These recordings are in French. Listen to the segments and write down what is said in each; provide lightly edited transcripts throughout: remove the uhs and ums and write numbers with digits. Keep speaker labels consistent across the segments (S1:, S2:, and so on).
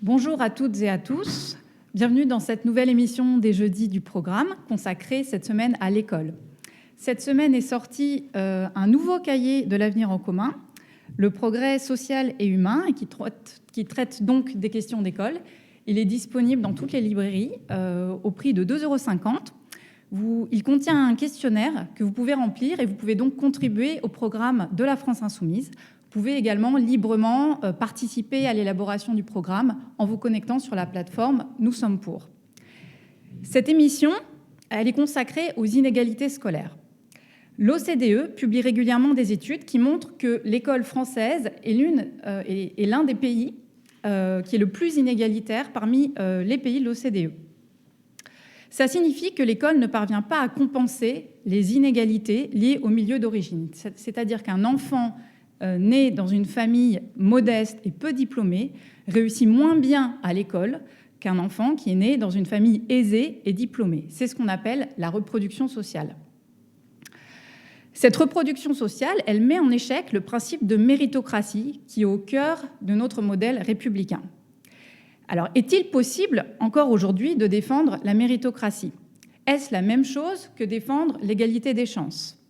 S1: Bonjour à toutes et à tous. Bienvenue dans cette nouvelle émission des jeudis du programme consacrée cette semaine à l'école. Cette semaine est sorti un nouveau cahier de l'avenir en commun, le progrès social et humain, et qui traite donc des questions d'école. Il est disponible dans toutes les librairies au prix de 2,50 €. Il contient un questionnaire que vous pouvez remplir et vous pouvez donc contribuer au programme de la France Insoumise. Vous pouvez également librement participer à l'élaboration du programme en vous connectant sur la plateforme Nous sommes pour. Cette émission, elle est consacrée aux inégalités scolaires. L'OCDE publie régulièrement des études qui montrent que l'école française est l'un des pays qui est le plus inégalitaire parmi les pays de l'OCDE. Ça signifie que l'école ne parvient pas à compenser les inégalités liées au milieu d'origine. C'est-à-dire qu'un enfant né dans une famille modeste et peu diplômée réussit moins bien à l'école qu'un enfant qui est né dans une famille aisée et diplômée. C'est ce qu'on appelle la reproduction sociale. Cette reproduction sociale, elle met en échec le principe de méritocratie qui est au cœur de notre modèle républicain. Alors, est-il possible encore aujourd'hui de défendre la méritocratie ? Est-ce la même chose que défendre l'égalité des chances ?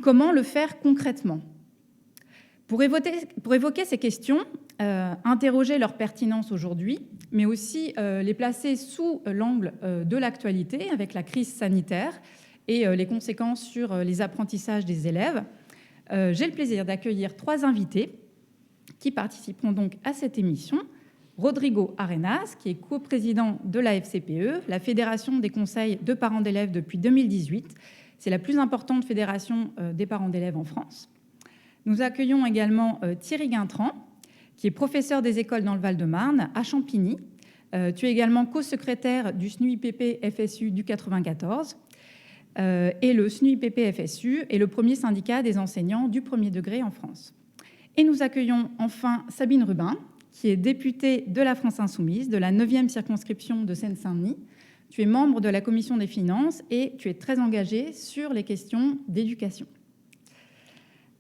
S1: Comment le faire concrètement ? Pour évoquer ces questions, interroger leur pertinence aujourd'hui, mais aussi les placer sous l'angle de l'actualité avec la crise sanitaire et les conséquences sur les apprentissages des élèves, j'ai le plaisir d'accueillir 3 invités qui participeront donc à cette émission. Rodrigo Arenas, qui est coprésident de la FCPE, la Fédération des conseils de parents d'élèves depuis 2018. C'est la plus importante fédération des parents d'élèves en France. Nous accueillons également Thierry Guintran, qui est professeur des écoles dans le Val-de-Marne, à Champigny. Tu es également co-secrétaire du SNUIPP-FSU du 94. Et le SNUIPP-FSU est le premier syndicat des enseignants du premier degré en France. Et nous accueillons enfin Sabine Rubin, qui est députée de la France Insoumise, de la 9e circonscription de Seine-Saint-Denis. Tu es membre de la Commission des finances et tu es très engagée sur les questions d'éducation.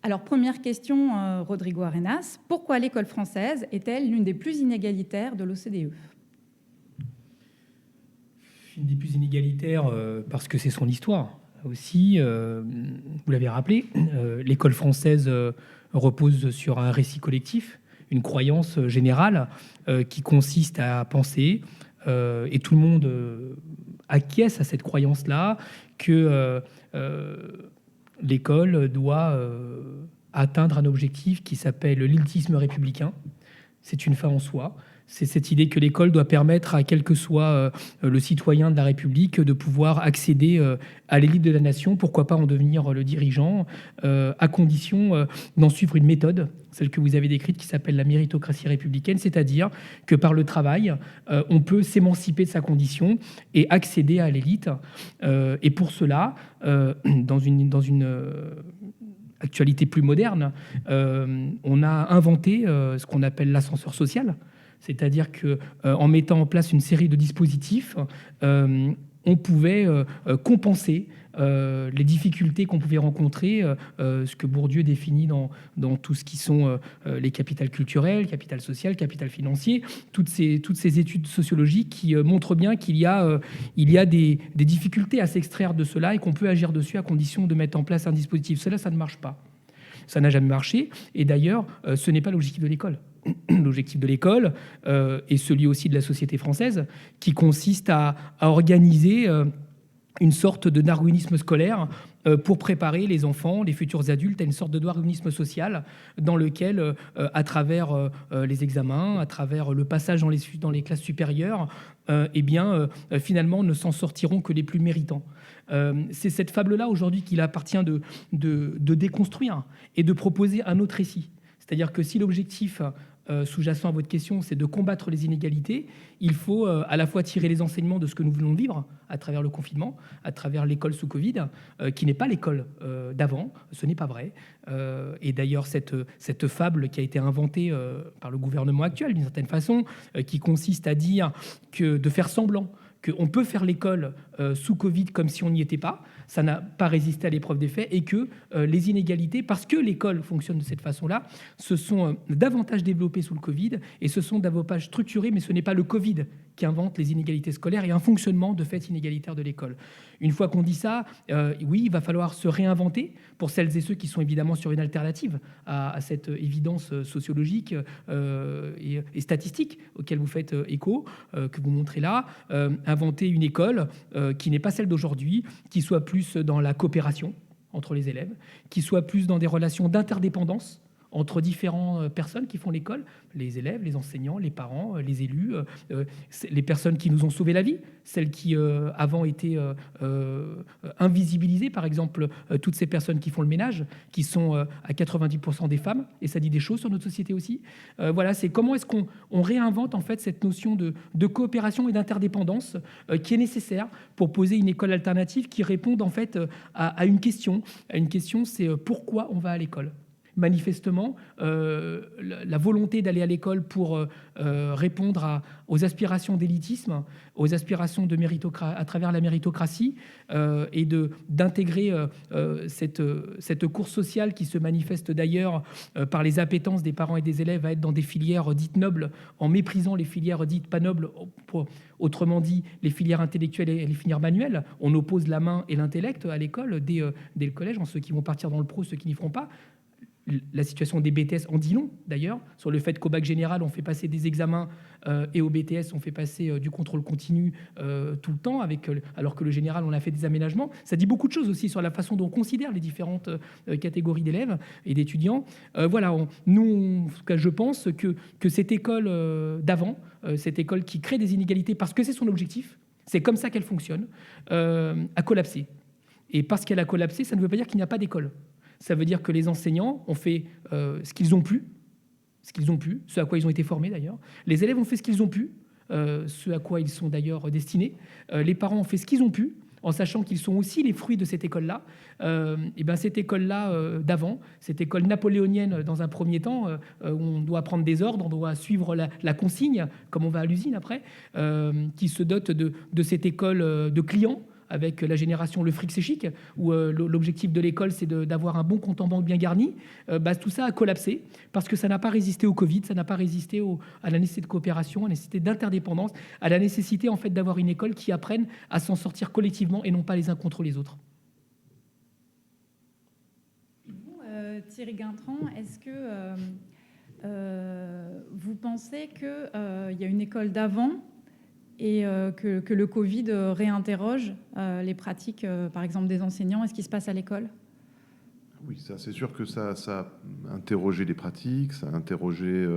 S1: Alors, première question, Rodrigo Arenas. Pourquoi l'école française est-elle l'une des plus inégalitaires de l'OCDE ?
S2: Une des plus inégalitaires parce que c'est son histoire aussi. Vous l'avez rappelé, l'école française repose sur un récit collectif, une croyance générale qui consiste à penser, et tout le monde acquiesce à cette croyance-là, que l'école doit atteindre un objectif qui s'appelle l'élitisme républicain. C'est une fin en soi. C'est cette idée que l'école doit permettre à quel que soit le citoyen de la République de pouvoir accéder à l'élite de la nation, pourquoi pas en devenir le dirigeant, à condition d'en suivre une méthode, celle que vous avez décrite, qui s'appelle la méritocratie républicaine, c'est-à-dire que par le travail, on peut s'émanciper de sa condition et accéder à l'élite. Et pour cela, dans une actualité plus moderne, on a inventé ce qu'on appelle l'ascenseur social. C'est-à-dire qu'en mettant en place une série de dispositifs, on pouvait compenser les difficultés qu'on pouvait rencontrer, ce que Bourdieu définit dans tout ce qui sont les capitales culturelles, capital social, capital financier, toutes ces études sociologiques qui montrent bien qu'il y a des difficultés à s'extraire de cela et qu'on peut agir dessus à condition de mettre en place un dispositif. Cela, ça ne marche pas. Ça n'a jamais marché. Et d'ailleurs, ce n'est pas l'objectif de l'école. L'objectif de l'école est celui aussi de la société française, qui consiste à organiser une sorte de darwinisme scolaire pour préparer les enfants, les futurs adultes, à une sorte de darwinisme social dans lequel, à travers les examens, à travers le passage dans les classes supérieures, finalement, ne s'en sortiront que les plus méritants. C'est cette fable-là aujourd'hui qu'il appartient de déconstruire et de proposer un autre récit. C'est-à-dire que si l'objectif sous-jacent à votre question, c'est de combattre les inégalités, il faut à la fois tirer les enseignements de ce que nous venons de vivre à travers le confinement, à travers l'école sous Covid, qui n'est pas l'école d'avant, ce n'est pas vrai. Et d'ailleurs, cette fable qui a été inventée par le gouvernement actuel, d'une certaine façon, qui consiste à dire de faire semblant qu'on peut faire l'école sous Covid comme si on n'y était pas, ça n'a pas résisté à l'épreuve des faits, et que les inégalités, parce que l'école fonctionne de cette façon-là, se sont davantage développées sous le Covid et se sont davantage structurées, mais ce n'est pas le Covid qui invente les inégalités scolaires et un fonctionnement de fait inégalitaire de l'école. Une fois qu'on dit ça, oui, il va falloir se réinventer pour celles et ceux qui sont évidemment sur une alternative à cette évidence sociologique et statistique auquel vous faites écho, que vous montrez là. Inventer une école qui n'est pas celle d'aujourd'hui, qui soit plus dans la coopération entre les élèves, qui soit plus dans des relations d'interdépendance entre différentes personnes qui font l'école, les élèves, les enseignants, les parents, les élus, les personnes qui nous ont sauvé la vie, celles qui avant étaient invisibilisées, par exemple toutes ces personnes qui font le ménage, qui sont à 90% des femmes, et ça dit des choses sur notre société aussi. Voilà, c'est comment est-ce qu'on réinvente en fait cette notion de coopération et d'interdépendance qui est nécessaire pour poser une école alternative qui réponde en fait à une question. Une question, c'est pourquoi on va à l'école ? Manifestement, la volonté d'aller à l'école pour répondre aux aspirations d'élitisme, aux aspirations à travers la méritocratie, et d'intégrer cette course sociale qui se manifeste d'ailleurs par les appétences des parents et des élèves à être dans des filières dites nobles, en méprisant les filières dites pas nobles, autrement dit les filières intellectuelles et les filières manuelles. On oppose la main et l'intellect à l'école dès le collège, en ceux qui vont partir dans le pro, ceux qui n'y feront pas. La situation des BTS en dit long, d'ailleurs, sur le fait qu'au bac général, on fait passer des examens et au BTS, on fait passer du contrôle continu tout le temps, alors que le général, on a fait des aménagements. Ça dit beaucoup de choses aussi sur la façon dont on considère les différentes catégories d'élèves et d'étudiants. Voilà, nous, en tout cas, je pense que cette école d'avant, cette école qui crée des inégalités parce que c'est son objectif, c'est comme ça qu'elle fonctionne, a collapsé. Et parce qu'elle a collapsé, ça ne veut pas dire qu'il n'y a pas d'école. Ça veut dire que les enseignants ont fait ce qu'ils ont pu, ce à quoi ils ont été formés d'ailleurs. Les élèves ont fait ce qu'ils ont pu, ce à quoi ils sont d'ailleurs destinés. Les parents ont fait ce qu'ils ont pu, en sachant qu'ils sont aussi les fruits de cette école-là. Et ben cette école-là d'avant, cette école napoléonienne dans un premier temps, où on doit prendre des ordres, on doit suivre la consigne, comme on va à l'usine après, qui se dote de cette école de clients, avec la génération Le Fric c'est chic, où l'objectif de l'école, c'est d'avoir un bon compte en banque bien garni. Tout ça a collapsé parce que ça n'a pas résisté au Covid, ça n'a pas résisté à la nécessité de coopération, à la nécessité d'interdépendance, à la nécessité en fait d'avoir une école qui apprenne à s'en sortir collectivement et non pas les uns contre les autres.
S1: Thierry Guintran, est-ce que vous pensez qu'il y a une école d'avant et que le Covid réinterroge les pratiques, par exemple, des enseignants et ce qui se passe à l'école?
S3: Oui, ça, c'est sûr que ça a interrogé les pratiques, ça a interrogé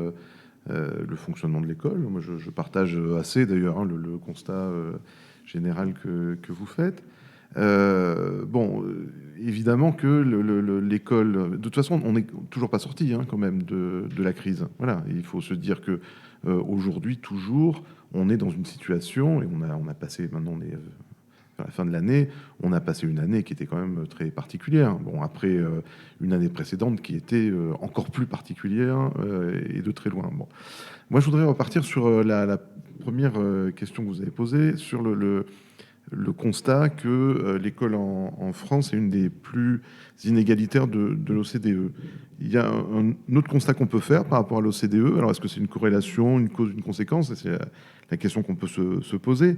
S3: le fonctionnement de l'école. Moi, je partage assez, d'ailleurs, le constat général que vous faites. Évidemment que l'école... De toute façon, on n'est toujours pas sorti quand même de la crise. Voilà, il faut se dire que aujourd'hui, toujours, on est dans une situation, et on a passé, maintenant on est à la fin de l'année, on a passé une année qui était quand même très particulière. Bon, après une année précédente qui était encore plus particulière et de très loin. Bon. Moi, je voudrais repartir sur la première question que vous avez posée, sur le constat que l'école en France est une des plus inégalitaires de l'OCDE. Il y a un autre constat qu'on peut faire par rapport à l'OCDE. Alors, est-ce que c'est une corrélation, une cause, une conséquence? C'est la question qu'on peut se poser.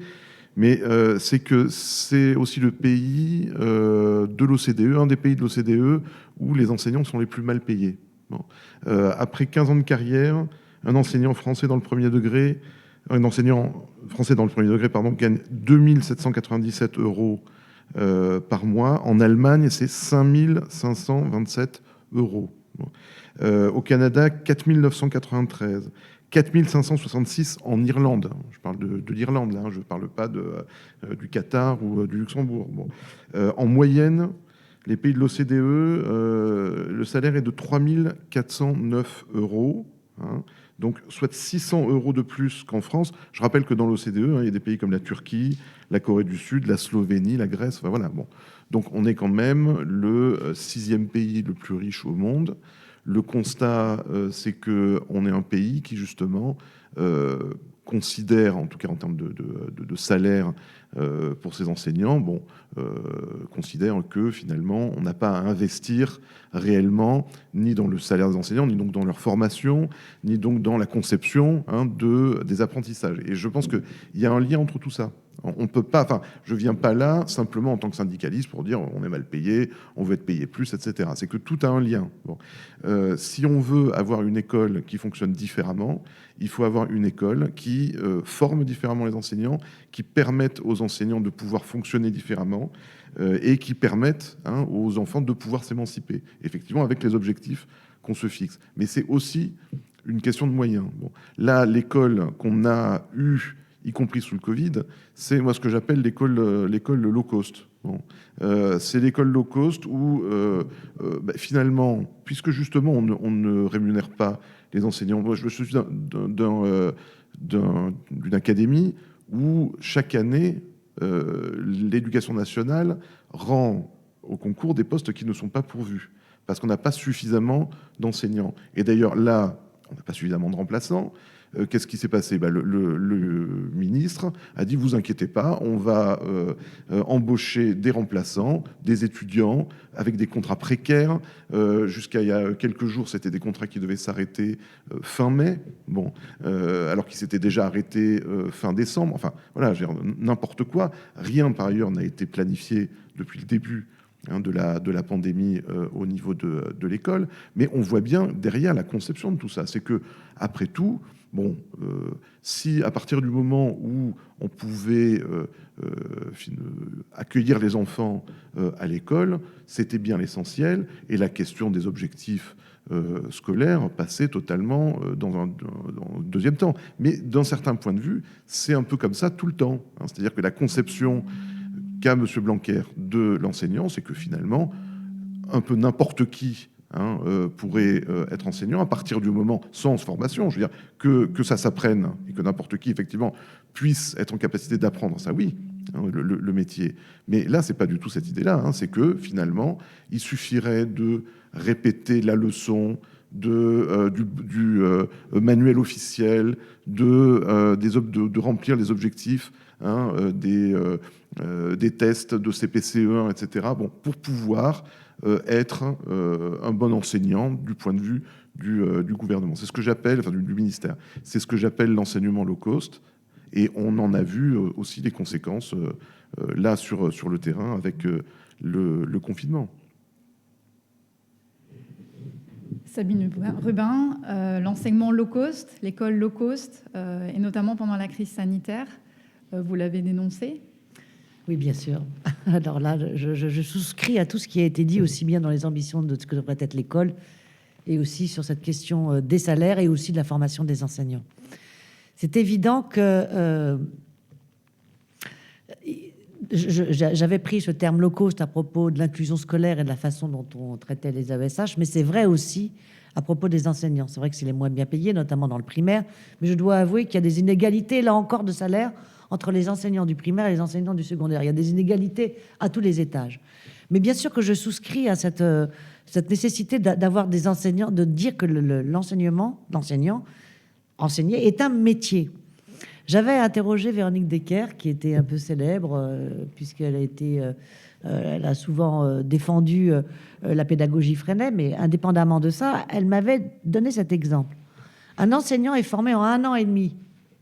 S3: Mais c'est que c'est aussi le pays de l'OCDE, un des pays de l'OCDE où les enseignants sont les plus mal payés. Bon. Après 15 ans de carrière, un enseignant français dans le premier degré gagne 2 797 € par mois. En Allemagne, c'est 5 527 €. Bon. Au Canada, 4 993. 4 566 en Irlande. Je parle de l'Irlande, là. Je ne parle pas du Qatar ou du Luxembourg. Bon. En moyenne, les pays de l'OCDE, le salaire est de 3 409 €. Hein. Donc, soit 600 € de plus qu'en France. Je rappelle que dans l'OCDE, il y a des pays comme la Turquie, la Corée du Sud, la Slovénie, la Grèce. Enfin, voilà. Bon. Donc, on est quand même le 6e pays le plus riche au monde. Le constat, c'est qu'on est un pays qui, justement, considère, en tout cas en termes de salaire pour ces enseignants, considère que finalement, on n'a pas à investir réellement ni dans le salaire des enseignants, ni donc dans leur formation, ni donc dans la conception des apprentissages. Et je pense qu'il y a un lien entre tout ça. On peut pas, enfin, je viens pas là simplement en tant que syndicaliste pour dire on est mal payé, on veut être payé plus, etc. C'est que tout a un lien. Si on veut avoir une école qui fonctionne différemment, il faut avoir une école qui forme différemment les enseignants, qui permette aux enseignants de pouvoir fonctionner différemment et qui permette aux enfants de pouvoir s'émanciper, effectivement avec les objectifs qu'on se fixe. Mais c'est aussi une question de moyens. Là, l'école qu'on a eue, y compris sous le Covid, c'est moi ce que j'appelle l'école low cost. C'est l'école low cost où finalement, puisque justement on ne rémunère pas les enseignants, moi je suis d'une académie où chaque année l'éducation nationale rend au concours des postes qui ne sont pas pourvus parce qu'on n'a pas suffisamment d'enseignants. Et d'ailleurs là, on n'a pas suffisamment de remplaçants. Qu'est-ce qui s'est passé ? Le ministre a dit « Vous inquiétez pas, on va embaucher des remplaçants, des étudiants avec des contrats précaires. Jusqu'à il y a quelques jours, c'était des contrats qui devaient s'arrêter fin mai, alors qu'ils s'étaient déjà arrêtés fin décembre. Enfin, voilà, n'importe quoi. Rien, par ailleurs, n'a été planifié depuis le début de la pandémie au niveau de l'école. Mais on voit bien derrière la conception de tout ça. C'est que, après tout, si à partir du moment où on pouvait accueillir les enfants à l'école, c'était bien l'essentiel, et la question des objectifs scolaires passait totalement dans un deuxième temps. Mais d'un certain point de vue, c'est un peu comme ça tout le temps. C'est-à-dire que la conception qu'a M. Blanquer de l'enseignant, c'est que finalement, un peu n'importe qui pourrait être enseignant à partir du moment, sans formation, je veux dire, que ça s'apprenne et que n'importe qui, effectivement, puisse être en capacité d'apprendre ça, oui, le métier. Mais là, c'est pas du tout cette idée-là. C'est que, finalement, il suffirait de répéter la leçon, du manuel officiel, de remplir les objectifs des tests de CPCE1, etc., pour pouvoir être un bon enseignant du point de vue du gouvernement. C'est ce que j'appelle, enfin du ministère, c'est ce que j'appelle l'enseignement low cost, et on en a vu aussi les conséquences là sur le terrain avec le confinement.
S1: Sabine Rubin, l'enseignement low cost, l'école low cost, et notamment pendant la crise sanitaire, vous l'avez dénoncé ?
S4: Oui, bien sûr. Alors là, je souscris à tout ce qui a été dit, aussi bien dans les ambitions de ce que devrait être l'école, et aussi sur cette question des salaires et aussi de la formation des enseignants. C'est évident que j'avais pris ce terme low cost à propos de l'inclusion scolaire et de la façon dont on traitait les AESH, mais c'est vrai aussi à propos des enseignants. C'est vrai que c'est les moins bien payés, notamment dans le primaire, mais je dois avouer qu'il y a des inégalités, là encore, de salaire entre les enseignants du primaire et les enseignants du secondaire. Il y a des inégalités à tous les étages. Mais bien sûr que je souscris à cette nécessité d'avoir des enseignants, de dire que l'enseignant, enseigner est un métier. J'avais interrogé Véronique Decker, qui était un peu célèbre, puisqu'elle a souvent défendu la pédagogie Freinet, mais indépendamment de ça, elle m'avait donné cet exemple. Un enseignant est formé en 1 an et demi.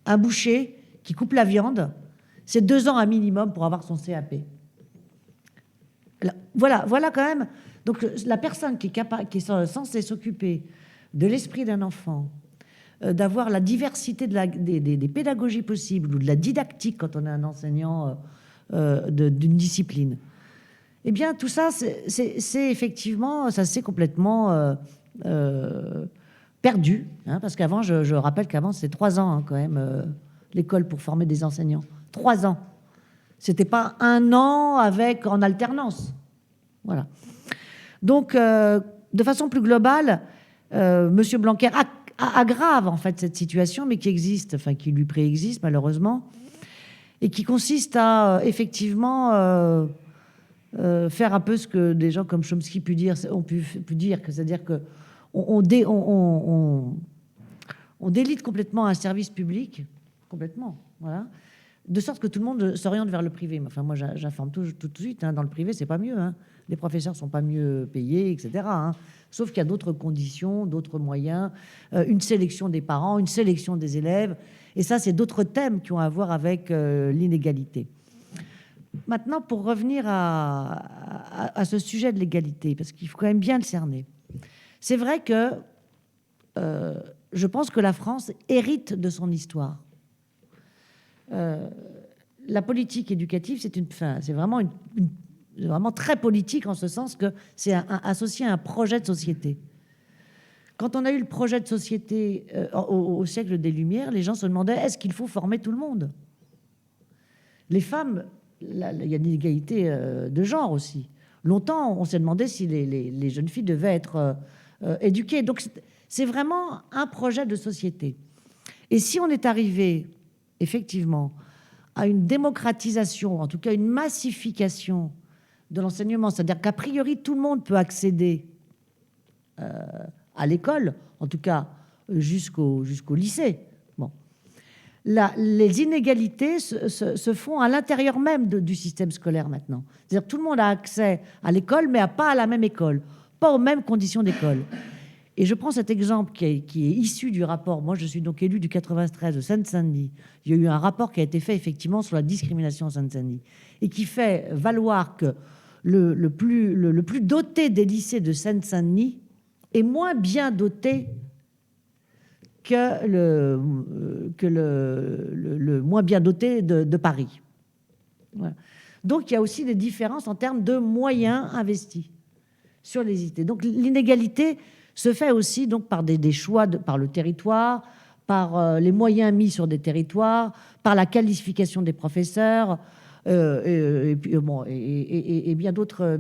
S4: Un boucher qui coupe la viande, c'est 2 ans un minimum pour avoir son CAP. Voilà quand même. Donc la personne qui est censée s'occuper de l'esprit d'un enfant, d'avoir la diversité des pédagogies possibles ou de la didactique quand on est un enseignant d'une discipline. Eh bien, tout ça, c'est effectivement, ça s'est complètement perdu, parce qu'avant, je rappelle qu'avant, c'était 3 ans quand même, l'école pour former des enseignants. 3 ans. C'était pas 1 an en alternance. Voilà. Donc, de façon plus globale, Monsieur Blanquer aggrave en fait cette situation, mais qui existe, enfin qui lui préexiste malheureusement, et qui consiste à effectivement faire un peu ce que des gens comme Chomsky ont pu dire, c'est-à-dire que on délite complètement un service public complètement. Voilà. De sorte que tout le monde s'oriente vers le privé. Enfin, moi, j'informe tout de suite. Dans le privé, c'est pas mieux. Les professeurs sont pas mieux payés, etc. Sauf qu'il y a d'autres conditions, d'autres moyens, une sélection des parents, une sélection des élèves. Et ça, c'est d'autres thèmes qui ont à voir avec l'inégalité. Maintenant, pour revenir à ce sujet de l'égalité, parce qu'il faut quand même bien le cerner. C'est vrai que je pense que la France hérite de son histoire. La politique éducative, c'est vraiment vraiment très politique en ce sens que c'est associé à un projet de société. Quand on a eu le projet de société au siècle des Lumières, les gens se demandaient est-ce qu'il faut former tout le monde? Les femmes, il y a une inégalité de genre aussi. Longtemps, on s'est demandé si les jeunes filles devaient être éduquées. Donc, c'est vraiment un projet de société. Et si on est arrivé, effectivement, à une démocratisation, en tout cas une massification de l'enseignement, c'est-à-dire qu'a priori, tout le monde peut accéder à l'école, en tout cas jusqu'au lycée. Bon. Les inégalités se font à l'intérieur même du système scolaire maintenant. C'est-à-dire que tout le monde a accès à l'école, mais pas à la même école, pas aux mêmes conditions d'école. Et je prends cet exemple qui est issu du rapport. Moi, je suis donc élu du 93 de Seine-Saint-Denis. Il y a eu un rapport qui a été fait effectivement sur la discrimination en Seine-Saint-Denis et qui fait valoir que le plus doté des lycées de Seine-Saint-Denis est moins bien doté que le moins bien doté de Paris. Voilà. Donc, il y a aussi des différences en termes de moyens investis sur les cités. Donc, l'inégalité se fait aussi donc par des choix, par le territoire, par les moyens mis sur des territoires, par la qualification des professeurs, et bien d'autres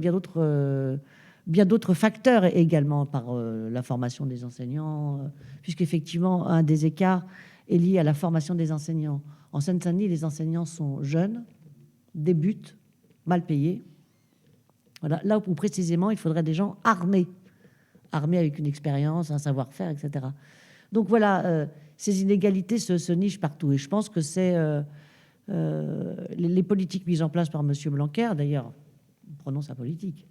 S4: facteurs également, par la formation des enseignants, puisqu'effectivement, un des écarts est lié à la formation des enseignants. En Seine-Saint-Denis, les enseignants sont jeunes, débutent, mal payés. Voilà. Là où précisément, il faudrait des gens armés avec une expérience, un savoir-faire, etc. Donc voilà, ces inégalités se nichent partout. Et je pense que c'est les politiques mises en place par M. Blanquer, d'ailleurs, prenons sa politique.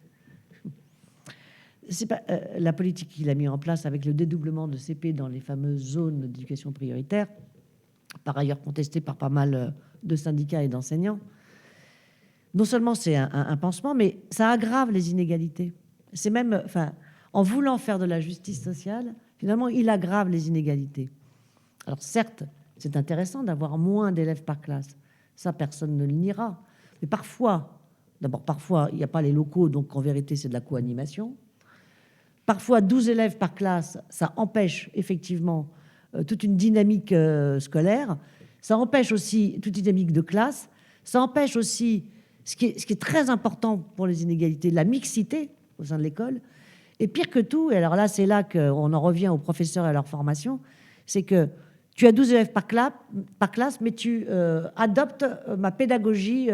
S4: C'est pas la politique qu'il a mis en place avec le dédoublement de CP dans les fameuses zones d'éducation prioritaire, par ailleurs contestée par pas mal de syndicats et d'enseignants. Non seulement c'est un pansement, mais ça aggrave les inégalités. C'est même, enfin, en voulant faire de la justice sociale, finalement, il aggrave les inégalités. Alors certes, c'est intéressant d'avoir moins d'élèves par classe. Ça, personne ne le niera. Mais parfois, il n'y a pas les locaux, donc en vérité, c'est de la co-animation. Parfois, 12 élèves par classe, ça empêche effectivement toute une dynamique scolaire. Ça empêche aussi toute une dynamique de classe. Ça empêche aussi, ce qui est très important pour les inégalités, la mixité au sein de l'école. Et pire que tout, et alors là, c'est là qu'on en revient aux professeurs et à leur formation, c'est que tu as 12 élèves par classe, mais tu adoptes ma pédagogie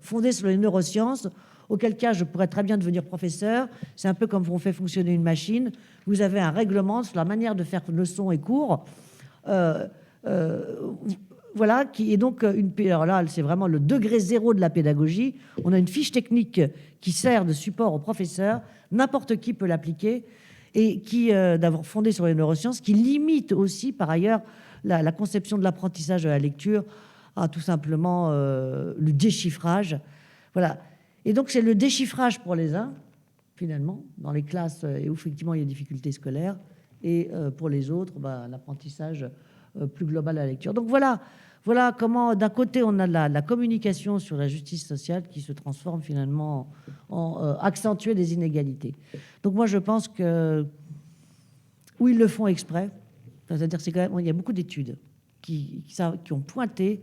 S4: fondée sur les neurosciences, auquel cas je pourrais très bien devenir professeur. C'est un peu comme on fait fonctionner une machine. Vous avez un règlement sur la manière de faire leçons et cours. Voilà, qui est donc alors là, c'est vraiment le degré zéro de la pédagogie. On a une fiche technique qui sert de support aux professeurs. N'importe qui peut l'appliquer et qui, d'avoir fondé sur les neurosciences, qui limite aussi, par ailleurs, la conception de l'apprentissage de la lecture à tout simplement le déchiffrage. Voilà. Et donc, c'est le déchiffrage pour les uns, finalement, dans les classes et où, effectivement, il y a des difficultés scolaires, et pour les autres, l'apprentissage plus global de la lecture. Donc, voilà comment, d'un côté, on a la communication sur la justice sociale qui se transforme, finalement, en accentuer des inégalités. Donc, moi, je pense que où ils le font exprès, c'est-à-dire c'est quand même, il y a beaucoup d'études qui ont pointé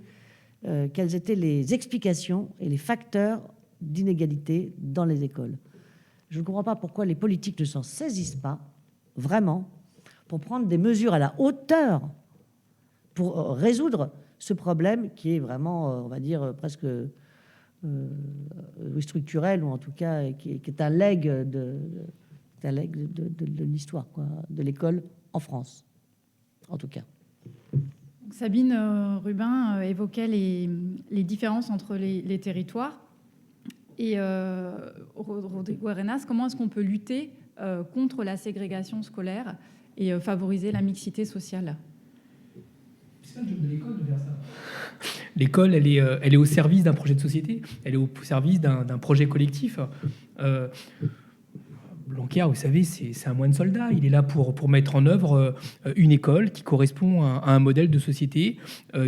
S4: quelles étaient les explications et les facteurs d'inégalité dans les écoles. Je ne comprends pas pourquoi les politiques ne s'en saisissent pas, vraiment, pour prendre des mesures à la hauteur pour résoudre ce problème qui est vraiment, on va dire, presque structurel, ou en tout cas qui est un legs de l'histoire, quoi, de l'école en France, en tout cas.
S1: Sabine Rubin évoquait les différences entre les territoires. Et Rodrigo Arenas, comment est-ce qu'on peut lutter contre la ségrégation scolaire et favoriser la mixité sociale?
S2: C'est pas le job de l'école de faire ça. L'école, elle est au service d'un projet de société, elle est au service d'un projet collectif. Blanquer, vous savez, c'est un moine soldat. Il est là pour mettre en œuvre une école qui correspond à un modèle de société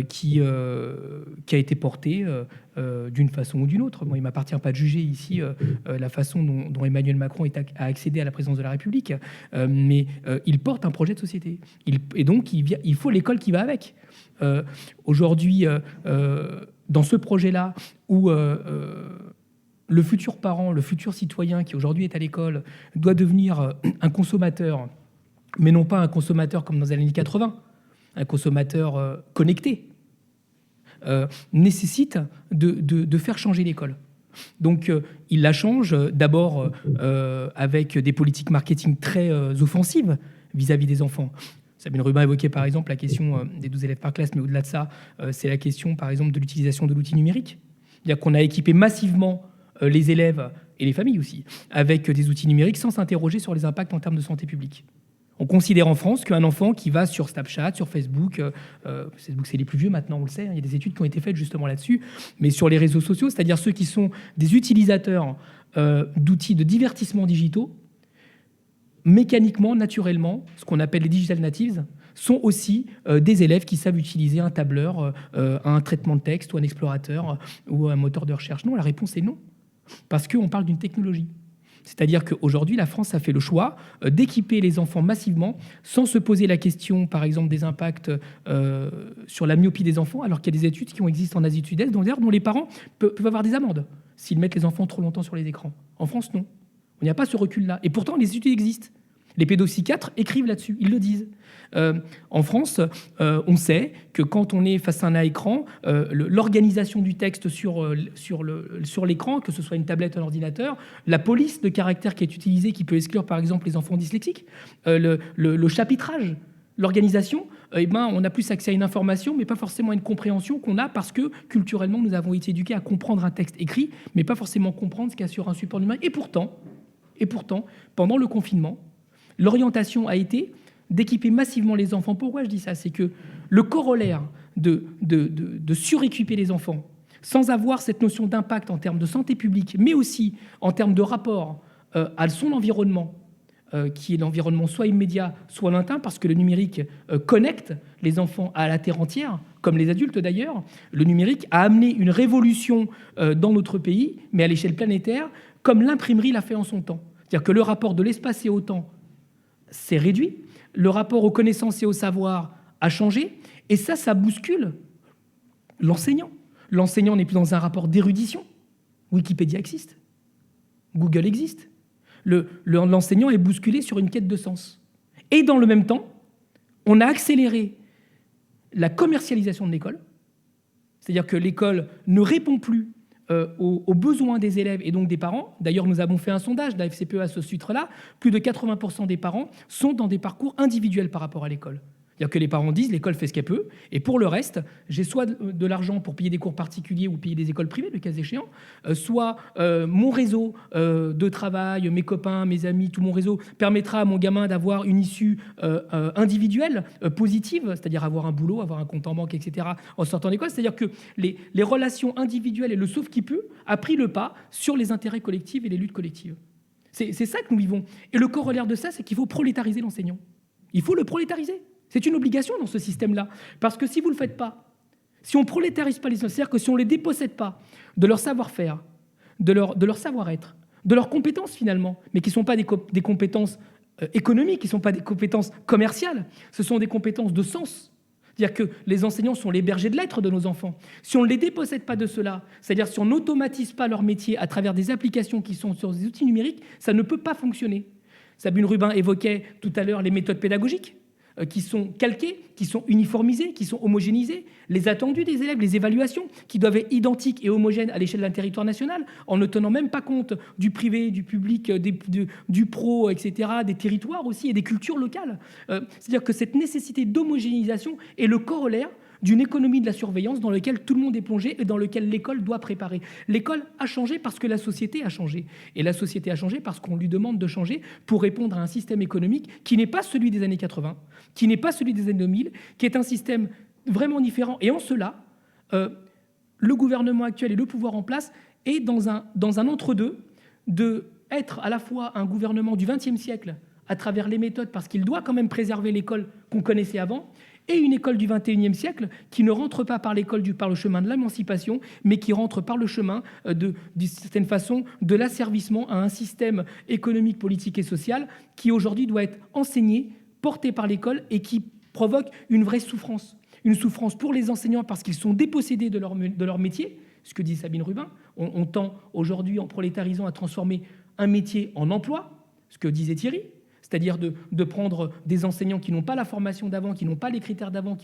S2: qui a été porté d'une façon ou d'une autre. Bon, il ne m'appartient pas de juger ici la façon dont Emmanuel Macron a accédé à la présidence de la République, mais il porte un projet de société. Et donc, il faut l'école qui va avec. Aujourd'hui, dans ce projet-là, où le futur parent, le futur citoyen qui aujourd'hui est à l'école doit devenir un consommateur, mais non pas un consommateur comme dans les années 80, un consommateur connecté, nécessite de faire changer l'école. Donc il la change d'abord avec des politiques marketing très offensives vis-à-vis des enfants. Sabine Rubin évoquait par exemple la question des 12 élèves par classe, mais au-delà de ça, c'est la question par exemple de l'utilisation de l'outil numérique. C'est-à-dire qu'on a équipé massivement les élèves et les familles aussi, avec des outils numériques sans s'interroger sur les impacts en termes de santé publique. On considère en France qu'un enfant qui va sur Snapchat, sur Facebook, Facebook c'est les plus vieux maintenant, on le sait, il y a des études qui ont été faites justement là-dessus, mais sur les réseaux sociaux, c'est-à-dire ceux qui sont des utilisateurs d'outils de divertissement digitaux, mécaniquement, naturellement, ce qu'on appelle les digital natives, sont aussi des élèves qui savent utiliser un tableur, un traitement de texte ou un explorateur ou un moteur de recherche. Non, la réponse est non. Parce qu'on parle d'une technologie. C'est-à-dire qu'aujourd'hui, la France a fait le choix d'équiper les enfants massivement sans se poser la question, par exemple, des impacts sur la myopie des enfants, alors qu'il y a des études qui existent en Asie du Sud-Est, dont les parents peuvent avoir des amendes s'ils mettent les enfants trop longtemps sur les écrans. En France, non. On n'y a pas ce recul-là. Et pourtant, les études existent. Les pédopsychiatres écrivent là-dessus, ils le disent. En France, on sait que quand on est face à un écran, l'organisation du texte sur l'écran, que ce soit une tablette ou un ordinateur, la police de caractère qui est utilisée, qui peut exclure par exemple les enfants dyslexiques, le chapitrage, l'organisation, on a plus accès à une information, mais pas forcément à une compréhension qu'on a parce que culturellement, nous avons été éduqués à comprendre un texte écrit, mais pas forcément comprendre ce qu'il y a sur un support numérique. Et pourtant, pendant le confinement, l'orientation a été d'équiper massivement les enfants. Pourquoi je dis ça? C'est que le corollaire de suréquiper les enfants sans avoir cette notion d'impact en termes de santé publique, mais aussi en termes de rapport à son environnement, qui est l'environnement soit immédiat, soit lointain, parce que le numérique connecte les enfants à la terre entière, comme les adultes d'ailleurs. Le numérique a amené une révolution dans notre pays, mais à l'échelle planétaire, comme l'imprimerie l'a fait en son temps. C'est-à-dire que le rapport de l'espace et au temps s'est réduit, le rapport aux connaissances et au savoir a changé, et ça bouscule l'enseignant. L'enseignant n'est plus dans un rapport d'érudition. Wikipédia existe, Google existe. L'enseignant est bousculé sur une quête de sens. Et dans le même temps, on a accéléré la commercialisation de l'école, c'est-à-dire que l'école ne répond plus aux besoins des élèves et donc des parents. D'ailleurs, nous avons fait un sondage de la FCPE à ce titre-là. Plus de 80% des parents sont dans des parcours individuels par rapport à l'école. C'est-à-dire que les parents disent l'école fait ce qu'elle peut, et pour le reste, j'ai soit de l'argent pour payer des cours particuliers ou payer des écoles privées, le cas échéant, soit mon réseau de travail, mes copains, mes amis, tout mon réseau permettra à mon gamin d'avoir une issue individuelle, positive, c'est-à-dire avoir un boulot, avoir un compte en banque, etc., en sortant d'école. C'est-à-dire que les relations individuelles et le sauf qui peut a pris le pas sur les intérêts collectifs et les luttes collectives. C'est ça que nous vivons. Et le corollaire de ça, c'est qu'il faut prolétariser l'enseignant. Il faut le prolétariser. C'est une obligation dans ce système-là. Parce que si vous ne le faites pas, si on ne prolétarise pas les enseignants, c'est-à-dire que si on ne les dépossède pas de leur savoir-faire, de leur savoir-être, de leurs compétences finalement, mais qui ne sont pas des compétences économiques, qui ne sont pas des compétences commerciales, ce sont des compétences de sens. C'est-à-dire que les enseignants sont les bergers de lettres de nos enfants. Si on ne les dépossède pas de cela, c'est-à-dire si on n'automatise pas leur métier à travers des applications qui sont sur des outils numériques, ça ne peut pas fonctionner. Sabine Rubin évoquait tout à l'heure les méthodes pédagogiques qui sont calquées, qui sont uniformisées, qui sont homogénéisées, les attendus des élèves, les évaluations qui doivent être identiques et homogènes à l'échelle d'un territoire national, en ne tenant même pas compte du privé, du public, du pro, etc., des territoires aussi et des cultures locales. C'est-à-dire que cette nécessité d'homogénéisation est le corollaire d'une économie de la surveillance dans laquelle tout le monde est plongé et dans lequel l'école doit préparer. L'école a changé parce que la société a changé. Et la société a changé parce qu'on lui demande de changer pour répondre à un système économique qui n'est pas celui des années 80, qui n'est pas celui des années 2000, qui est un système vraiment différent. Et en cela, le gouvernement actuel et le pouvoir en place est dans un entre-deux de être à la fois un gouvernement du XXe siècle à travers les méthodes, parce qu'il doit quand même préserver l'école qu'on connaissait avant, et une école du XXIe siècle qui ne rentre pas par par le chemin de l'émancipation, mais qui rentre par le chemin, d'une certaine façon, de l'asservissement à un système économique, politique et social qui aujourd'hui doit être enseigné, porté par l'école et qui provoque une vraie souffrance. Une souffrance pour les enseignants parce qu'ils sont dépossédés de leur métier, ce que dit Sabine Rubin. On tend aujourd'hui, en prolétarisant, à transformer un métier en emploi, ce que disait Thierry, c'est-à-dire de prendre des enseignants qui n'ont pas la formation d'avant, qui n'ont pas les critères d'avant,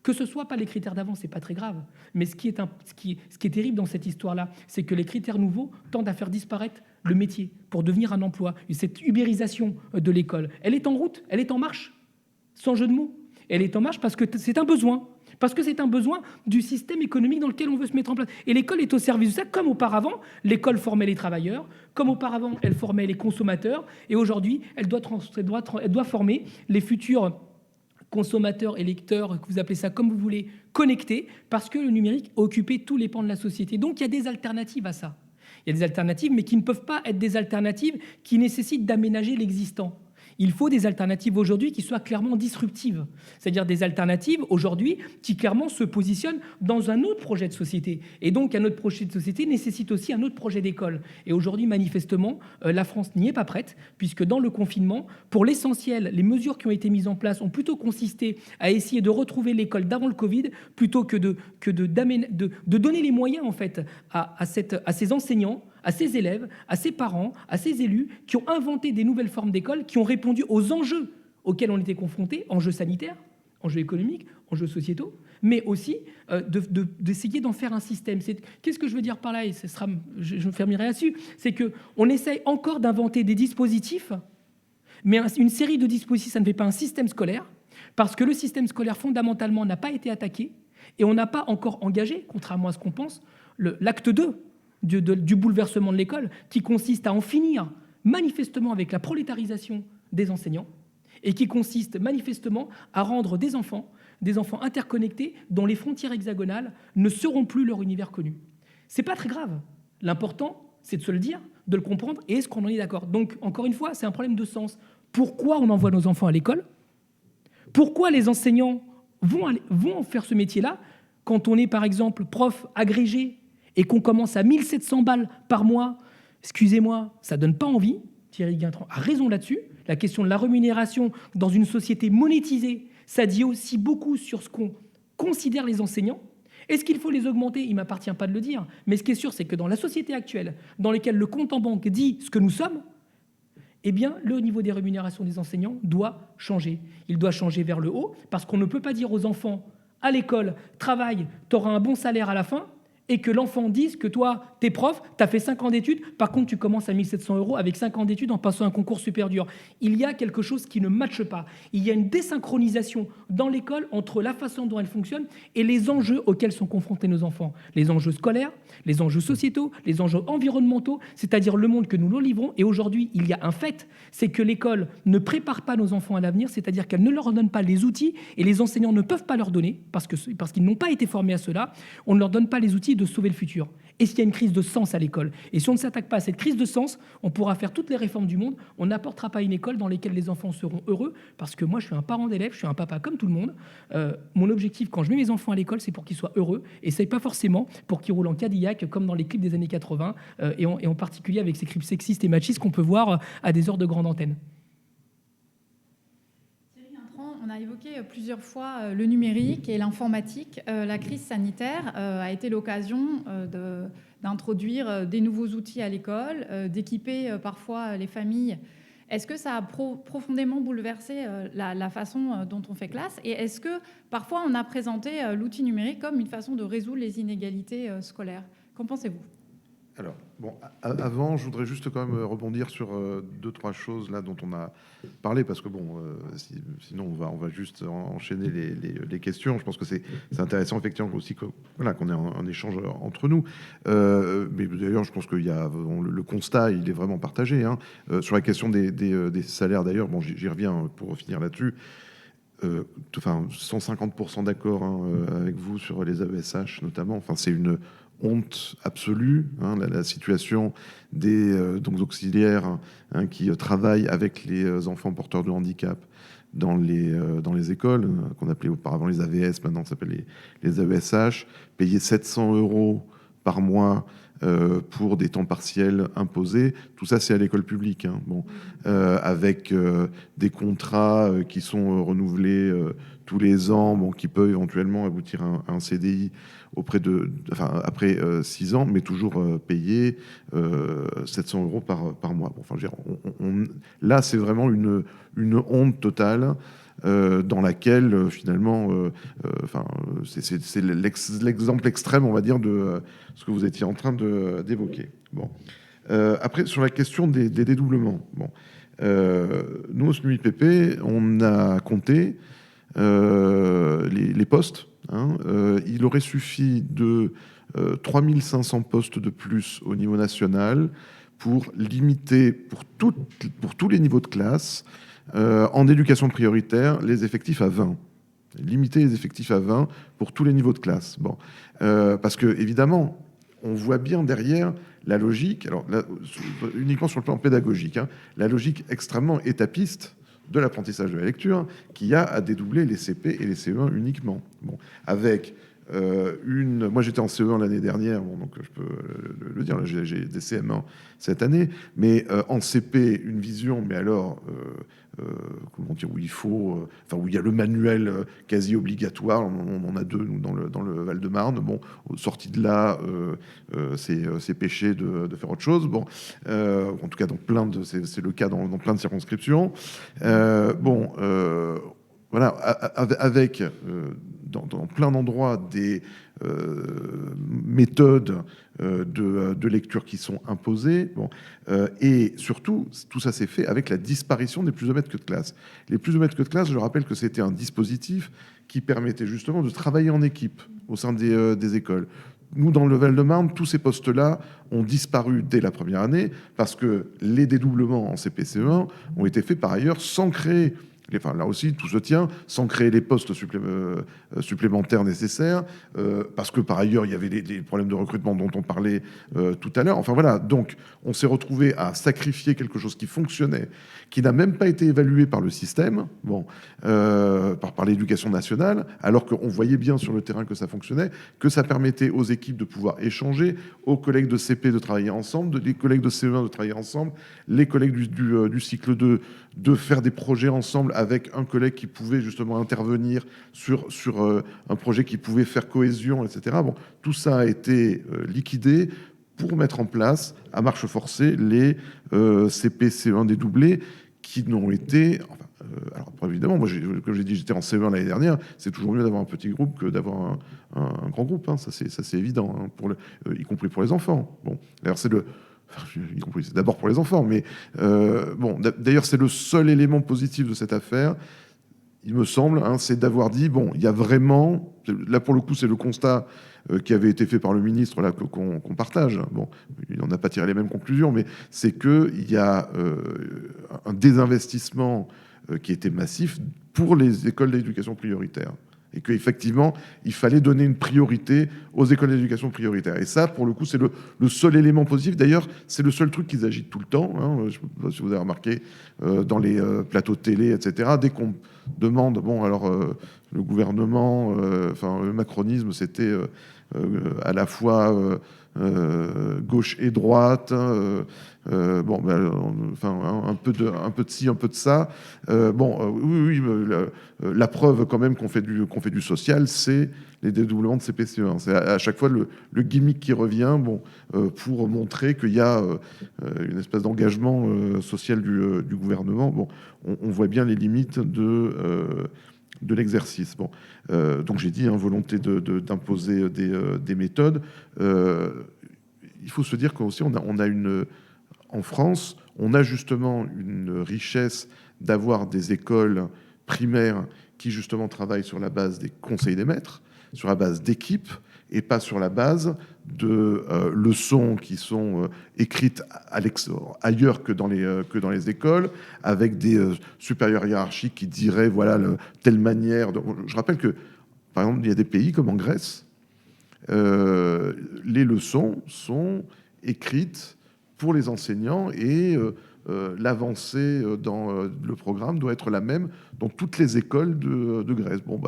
S2: que ce soit pas les critères d'avant, c'est pas très grave. Mais ce qui est terrible dans cette histoire-là, c'est que les critères nouveaux tendent à faire disparaître le métier pour devenir un emploi. Et cette ubérisation de l'école, elle est en route, elle est en marche, sans jeu de mots. Elle est en marche parce que c'est un besoin. Parce que c'est un besoin du système économique dans lequel on veut se mettre en place. Et l'école est au service de ça, comme auparavant, l'école formait les travailleurs, comme auparavant, elle formait les consommateurs, et aujourd'hui, elle doit former les futurs consommateurs et lecteurs, que vous appelez ça comme vous voulez, connectés, parce que le numérique a occupé tous les pans de la société. Donc, il y a des alternatives à ça. Il y a des alternatives, mais qui ne peuvent pas être des alternatives qui nécessitent d'aménager l'existant. Il faut des alternatives aujourd'hui qui soient clairement disruptives, c'est-à-dire des alternatives aujourd'hui qui clairement se positionnent dans un autre projet de société. Et donc un autre projet de société nécessite aussi un autre projet d'école. Et aujourd'hui, manifestement, la France n'y est pas prête, puisque dans le confinement, pour l'essentiel, les mesures qui ont été mises en place ont plutôt consisté à essayer de retrouver l'école d'avant le Covid, plutôt que de donner les moyens en fait à ces enseignants, à ses élèves, à ses parents, à ses élus, qui ont inventé des nouvelles formes d'école, qui ont répondu aux enjeux auxquels on était confrontés, enjeux sanitaires, enjeux économiques, enjeux sociétaux, mais aussi d'essayer d'en faire un système. Qu'est-ce que je veux dire par là, et je me fermerai là-dessus, c'est qu'on essaye encore d'inventer des dispositifs, mais une série de dispositifs, ça ne fait pas un système scolaire, parce que le système scolaire, fondamentalement, n'a pas été attaqué, et on n'a pas encore engagé, contrairement à ce qu'on pense, l'acte 2 du bouleversement de l'école, qui consiste à en finir manifestement avec la prolétarisation des enseignants et qui consiste manifestement à rendre des enfants interconnectés dont les frontières hexagonales ne seront plus leur univers connu. C'est pas très grave. L'important, c'est de se le dire, de le comprendre, et est-ce qu'on en est d'accord? Donc, encore une fois, c'est un problème de sens. Pourquoi on envoie nos enfants à l'école? Pourquoi les enseignants vont faire ce métier-là quand on est, par exemple, prof agrégé et qu'on commence à 1 700 balles par mois? Excusez-moi, ça ne donne pas envie. Thierry Guintran a raison là-dessus. La question de la rémunération dans une société monétisée, ça dit aussi beaucoup sur ce qu'on considère les enseignants. Est-ce qu'il faut les augmenter? Il ne m'appartient pas de le dire. Mais ce qui est sûr, c'est que dans la société actuelle, dans laquelle le compte en banque dit ce que nous sommes, eh bien, le niveau des rémunérations des enseignants doit changer. Il doit changer vers le haut, parce qu'on ne peut pas dire aux enfants, à l'école, travaille, tu auras un bon salaire à la fin, et que l'enfant dise que toi, t'es prof, t'as fait 5 ans d'études, par contre tu commences à 1 700 € avec 5 ans d'études en passant un concours super dur. Il y a quelque chose qui ne matche pas. Il y a une désynchronisation dans l'école entre la façon dont elle fonctionne et les enjeux auxquels sont confrontés nos enfants. Les enjeux scolaires, les enjeux sociétaux, les enjeux environnementaux, c'est-à-dire le monde que nous leur livrons. Et aujourd'hui, il y a un fait, c'est que l'école ne prépare pas nos enfants à l'avenir, c'est-à-dire qu'elle ne leur donne pas les outils, et les enseignants ne peuvent pas leur donner, parce qu'ils n'ont pas été formés à cela, on ne leur donne pas les outils de sauver le futur. Et s'il y a une crise de sens à l'école, et si on ne s'attaque pas à cette crise de sens, on pourra faire toutes les réformes du monde, on n'apportera pas une école dans laquelle les enfants seront heureux, parce que moi je suis un parent d'élève, je suis un papa comme tout le monde. Mon objectif quand je mets mes enfants à l'école, c'est pour qu'ils soient heureux, et c'est pas forcément pour qu'ils roulent en Cadillac comme dans les clips des années 80, et en particulier avec ces clips sexistes et machistes qu'on peut voir à des heures de grande antenne.
S1: On a évoqué plusieurs fois le numérique et l'informatique. La crise sanitaire a été l'occasion d'introduire des nouveaux outils à l'école, d'équiper parfois les familles. Est-ce que ça a profondément bouleversé la façon dont on fait classe? Et est-ce que parfois on a présenté l'outil numérique comme une façon de résoudre les inégalités scolaires? Qu'en pensez-vous?
S3: Alors, bon, avant, je voudrais juste quand même rebondir sur deux, trois choses là dont on a parlé, parce que bon, sinon on va juste enchaîner les questions. Je pense que c'est intéressant effectivement aussi voilà, qu'on ait un échange entre nous. Mais d'ailleurs, je pense qu'il y a le constat, il est vraiment partagé. Hein. Sur la question des salaires, d'ailleurs, bon, j'y reviens pour finir là-dessus. Enfin, 150% d'accord hein, avec vous sur les AESH notamment. Enfin, c'est une honte absolue, hein, la situation des donc auxiliaires hein, qui travaillent avec les enfants porteurs de handicap dans les écoles, qu'on appelait auparavant les AVS, maintenant ça s'appelle les AESH, payer 700 € par mois pour des temps partiels imposés. Tout ça, c'est à l'école publique. Hein. Bon, avec des contrats qui sont renouvelés tous les ans, bon, qui peuvent éventuellement aboutir à un CDI enfin, après 6 ans, mais toujours payé 700 € par mois. Bon, enfin, je veux dire, là, c'est vraiment une honte totale. Dans laquelle finalement, c'est l'exemple extrême, on va dire, de ce que vous étiez en train d'évoquer. Bon. Après, sur la question des dédoublements, bon, nous, au SNUIPP, on a compté les postes. Hein, il aurait suffi de 3500 postes de plus au niveau national pour limiter pour tous les niveaux de classe en éducation prioritaire les effectifs à 20. Limiter les effectifs à 20 pour tous les niveaux de classe. Bon. Parce que, évidemment, on voit bien derrière la logique, alors là, uniquement sur le plan pédagogique, hein, la logique extrêmement étapiste de l'apprentissage de la lecture qui a à dédoubler les CP et les CE1 uniquement. Bon. Avec moi j'étais en CE1 l'année dernière, bon, donc je peux le dire, j'ai des CM1 cette année, mais en CP une vision, mais alors comment dire, où il faut, enfin où il y a le manuel quasi obligatoire, on en a deux nous dans le Val-de-Marne. Bon, sorti de là, c'est péché de faire autre chose. Bon, en tout cas c'est le cas dans plein de circonscriptions. Bon. Voilà, avec dans plein d'endroits des méthodes de lecture qui sont imposées. Bon, et surtout, tout ça s'est fait avec la disparition des plus de maîtres que de classe. Les plus de maîtres que de classe, je rappelle que c'était un dispositif qui permettait justement de travailler en équipe au sein des écoles. Nous, dans le Val-de-Marne, tous ces postes-là ont disparu dès la première année parce que les dédoublements en CPCE1 ont été faits par ailleurs sans créer... Enfin, là aussi, tout se tient, sans créer les postes supplémentaires nécessaires, parce que par ailleurs, il y avait des problèmes de recrutement dont on parlait tout à l'heure. Enfin voilà, donc on s'est retrouvé à sacrifier quelque chose qui fonctionnait, qui n'a même pas été évalué par le système, bon, par l'éducation nationale, alors qu'on voyait bien sur le terrain que ça fonctionnait, que ça permettait aux équipes de pouvoir échanger, aux collègues de CP de travailler ensemble, les collègues de CE1 de travailler ensemble, les collègues du cycle 2 de faire des projets ensemble avec un collègue qui pouvait justement intervenir sur un projet qui pouvait faire cohésion, etc. Bon, tout ça a été liquidé pour mettre en place, à marche forcée, les CP-CE1 dédoublés qui n'ont été... Enfin, alors, évidemment, moi, comme j'ai dit, j'étais en CE1 l'année dernière, c'est toujours mieux d'avoir un petit groupe que d'avoir un grand groupe. Hein, ça, c'est évident, hein, y compris pour les enfants. Bon, d'ailleurs, c'est d'abord pour les enfants, mais bon, d'ailleurs, c'est le seul élément positif de cette affaire, il me semble, hein, c'est d'avoir dit, bon, il y a vraiment, là pour le coup, c'est le constat qui avait été fait par le ministre, là, qu'on partage. Bon, il n'en a pas tiré les mêmes conclusions, mais c'est qu'il y a un désinvestissement qui était massif pour les écoles d'éducation prioritaire. Et qu'effectivement, il fallait donner une priorité aux écoles d'éducation prioritaire. Et ça, pour le coup, c'est le seul élément positif. D'ailleurs, c'est le seul truc qu'ils agitent tout le temps. Hein. Je ne sais pas si vous avez remarqué dans les plateaux de télé, etc. Dès qu'on demande, bon, alors, le gouvernement, enfin, le macronisme, c'était à la fois gauche et droite. Bon, ben, enfin, un peu de ci, un peu de ça. Oui, la preuve quand même qu'on fait du social, c'est les dédoublements de CPCE1. C'est à chaque fois le gimmick qui revient, bon, pour montrer qu'il y a une espèce d'engagement social du gouvernement. Bon, on voit bien les limites de l'exercice. Bon, donc j'ai dit, hein, volonté d'imposer des méthodes. il faut se dire qu'aussi, en France, on a justement une richesse d'avoir des écoles primaires qui justement travaillent sur la base des conseils des maîtres, sur la base d'équipes, et pas sur la base de leçons qui sont écrites ailleurs que dans les écoles, avec des supérieurs hiérarchiques qui diraient voilà telle manière. Je rappelle que, par exemple, il y a des pays comme en Grèce, les leçons sont écrites pour les enseignants et l'avancée dans le programme doit être la même dans toutes les écoles de Grèce. Bon,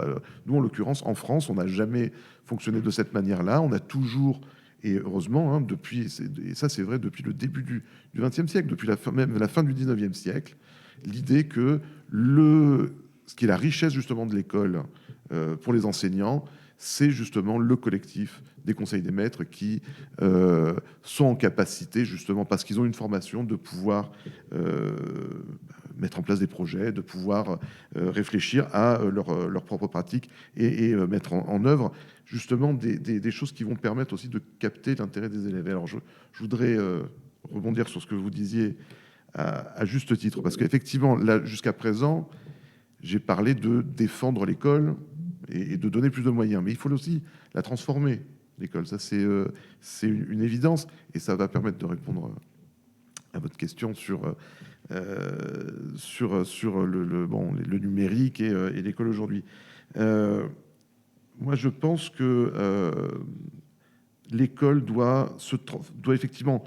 S3: nous, en l'occurrence, en France, on n'a jamais fonctionné de cette manière-là. On a toujours, et heureusement, hein, et ça c'est vrai depuis le début du XXe siècle, depuis même la fin du XIXe siècle, l'idée que ce qui est la richesse justement de l'école pour les enseignants, c'est justement le collectif des conseils des maîtres qui sont en capacité, justement, parce qu'ils ont une formation, de pouvoir mettre en place des projets, de pouvoir réfléchir à leur propre pratique et mettre en œuvre justement des choses qui vont permettre aussi de capter l'intérêt des élèves. Alors je voudrais rebondir sur ce que vous disiez à juste titre, parce qu'effectivement, là, jusqu'à présent, j'ai parlé de défendre l'école et de donner plus de moyens. Mais il faut aussi la transformer, l'école. Ça, c'est une évidence. Et ça va permettre de répondre à votre question sur le numérique et l'école aujourd'hui. Moi, je pense que l'école doit effectivement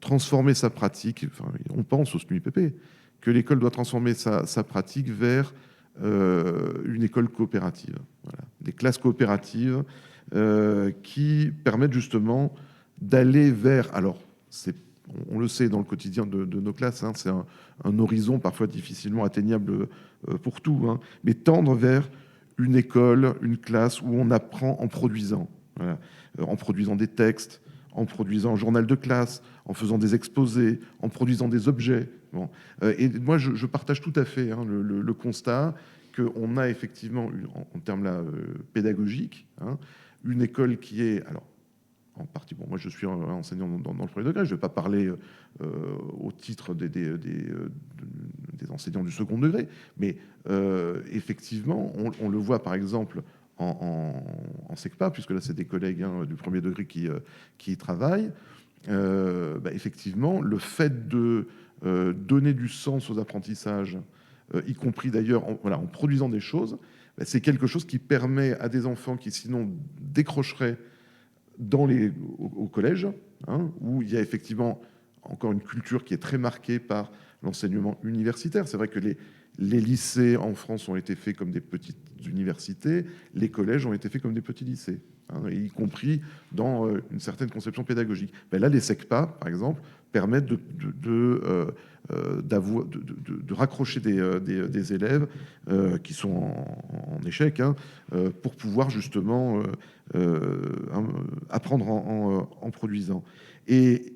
S3: transformer sa pratique. Enfin, on pense au SNUIPP que l'école doit transformer sa pratique vers une école coopérative. Voilà. Des classes coopératives qui permettent justement d'aller vers... Alors, on le sait dans le quotidien de nos classes, hein, c'est un horizon parfois difficilement atteignable pour tout, hein, mais tendre vers une école, une classe où on apprend en produisant. Voilà. En produisant des textes, en produisant un journal de classe, en faisant des exposés, en produisant des objets. Bon. Et moi, je partage tout à fait hein, le constat qu'on a effectivement, en termes là, pédagogiques, hein, une école qui est... Alors, en partie, bon, moi je suis enseignant dans le premier degré, je ne vais pas parler au titre des enseignants du second degré, mais effectivement, on le voit par exemple en SECPA, puisque là c'est des collègues hein, du premier degré qui y travaillent. Effectivement, le fait de donner du sens aux apprentissages, y compris d'ailleurs en produisant des choses, c'est quelque chose qui permet à des enfants qui sinon décrocheraient au collège, hein, où il y a effectivement encore une culture qui est très marquée par l'enseignement universitaire. C'est vrai que les lycées en France ont été faits comme des petites universités, les collèges ont été faits comme des petits lycées, hein, y compris dans une certaine conception pédagogique. Là, les SECPA, par exemple, permettent de raccrocher des élèves qui sont en échec, hein, pour pouvoir justement apprendre en produisant. Et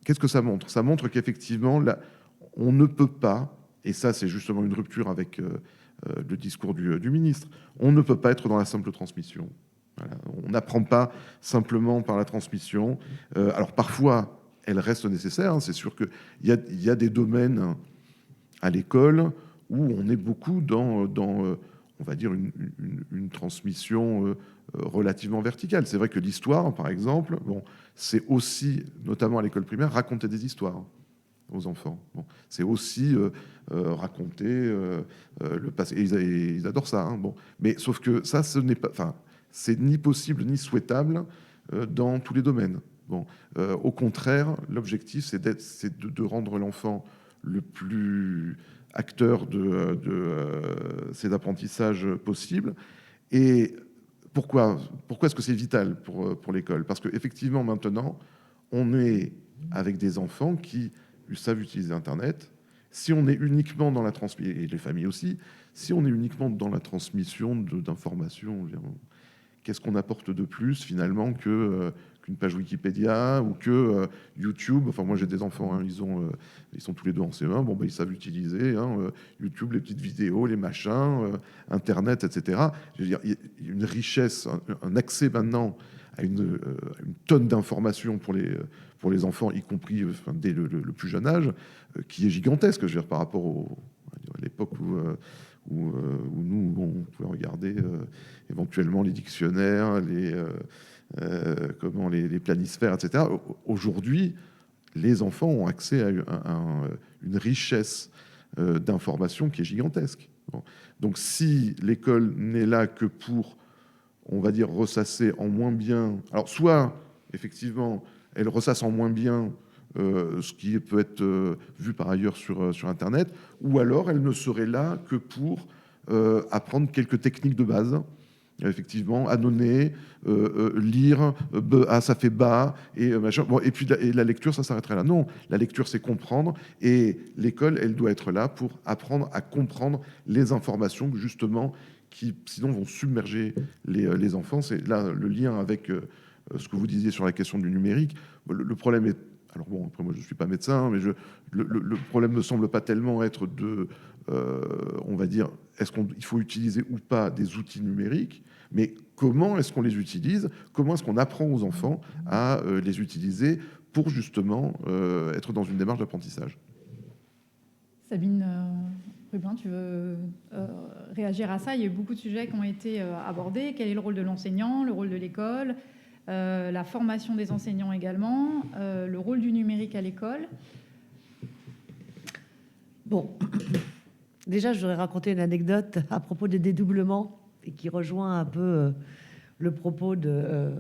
S3: qu'est-ce que ça montre? Ça montre qu'effectivement, là, on ne peut pas, et ça c'est justement une rupture avec le discours du ministre, on ne peut pas être dans la simple transmission. Voilà. On n'apprend pas simplement par la transmission. Alors parfois, elle reste nécessaire. Hein. C'est sûr qu'il y a des domaines à l'école où on est beaucoup dans on va dire, une transmission relativement verticale. C'est vrai que l'histoire, par exemple, bon, c'est aussi, notamment à l'école primaire, raconter des histoires aux enfants. Bon, c'est aussi raconter le passé. Et ils adorent ça. Hein. Bon. Mais sauf que ça, ce n'est pas... Enfin, c'est ni possible ni souhaitable dans tous les domaines. Bon, au contraire, l'objectif, c'est de rendre l'enfant le plus acteur de ces apprentissages possibles. Et pourquoi est-ce que c'est vital pour l'école? Parce qu'effectivement, maintenant, on est avec des enfants qui savent utiliser Internet. Si on est uniquement dans la transmission, et les familles aussi, si on est uniquement dans la transmission d'informations, qu'est-ce qu'on apporte de plus finalement qu'une page Wikipédia ou que YouTube? Enfin, moi j'ai des enfants, hein, ils sont tous les deux en CE1, bon, ils savent utiliser hein, YouTube, les petites vidéos, les machins, Internet, etc. Je veux dire, il y a une richesse, un accès maintenant une tonne d'informations pour les enfants, y compris dès le plus jeune âge, qui est gigantesque, je veux dire, par rapport à l'époque où nous, on pouvait regarder éventuellement les dictionnaires, les planisphères, etc. Aujourd'hui, les enfants ont accès à une richesse d'informations qui est gigantesque. Bon. Donc si l'école n'est là que pour, on va dire, ressasser en moins bien... Alors soit, effectivement, elle ressasse en moins bien ce qui peut être vu par ailleurs sur Internet, ou alors elle ne serait là que pour apprendre quelques techniques de base. Effectivement, annonner, lire, ça fait bas, et machin. Bon, et puis la lecture, ça s'arrêterait là. Non, la lecture, c'est comprendre, et l'école, elle doit être là pour apprendre à comprendre les informations, justement, qui, sinon, vont submerger les enfants. C'est là le lien avec ce que vous disiez sur la question du numérique. Le problème est... Alors bon, après, moi, je ne suis pas médecin, mais le problème ne semble pas tellement être on va dire, est-ce qu'il faut utiliser ou pas des outils numériques, mais comment est-ce qu'on les utilise, comment est-ce qu'on apprend aux enfants à les utiliser pour justement être dans une démarche d'apprentissage.
S1: Sabine Rubin, tu veux réagir à ça? Il y a eu beaucoup de sujets qui ont été abordés. Quel est le rôle de l'enseignant, le rôle de l'école, la formation des enseignants également, le rôle du numérique à l'école?
S4: Bon, déjà, je voudrais raconter une anecdote à propos des dédoublements et qui rejoint un peu le propos de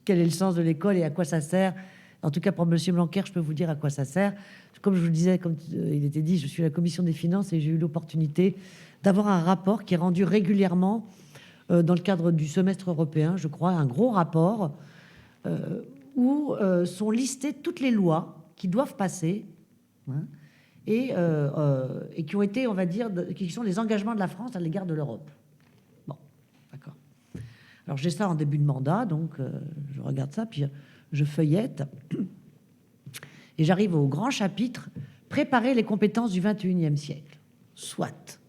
S4: quel est le sens de l'école et à quoi ça sert. En tout cas, pour Monsieur Blanquer, je peux vous dire à quoi ça sert. Comme je vous le disais, comme il était dit, je suis à la commission des finances et j'ai eu l'opportunité d'avoir un rapport qui est rendu régulièrement dans le cadre du semestre européen, je crois, un gros rapport où sont listées toutes les lois qui doivent passer, hein, et qui ont été, on va dire, qui sont les engagements de la France à l'égard de l'Europe. Bon, d'accord. Alors j'ai ça en début de mandat, donc je regarde ça, puis je feuillette, et j'arrive au grand chapitre « Préparer les compétences du 21e siècle ». Soit.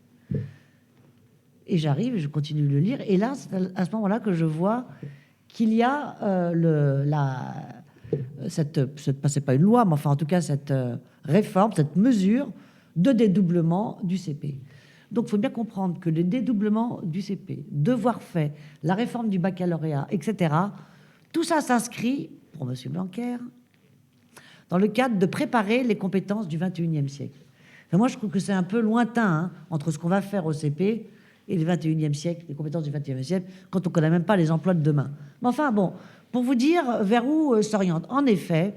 S4: Et j'arrive, et je continue de le lire, et là, c'est à ce moment-là que je vois qu'il y a c'est pas une loi, mais enfin en tout cas cette réforme, cette mesure de dédoublement du CP. Donc il faut bien comprendre que le dédoublement du CP, devoir fait, la réforme du baccalauréat, etc., tout ça s'inscrit, pour M. Blanquer, dans le cadre de préparer les compétences du 21e siècle. Enfin, moi, je trouve que c'est un peu lointain, hein, entre ce qu'on va faire au CP et le 21e siècle, les compétences du 21e siècle, quand on ne connaît même pas les emplois de demain. Mais enfin, bon, pour vous dire vers où s'oriente. En effet,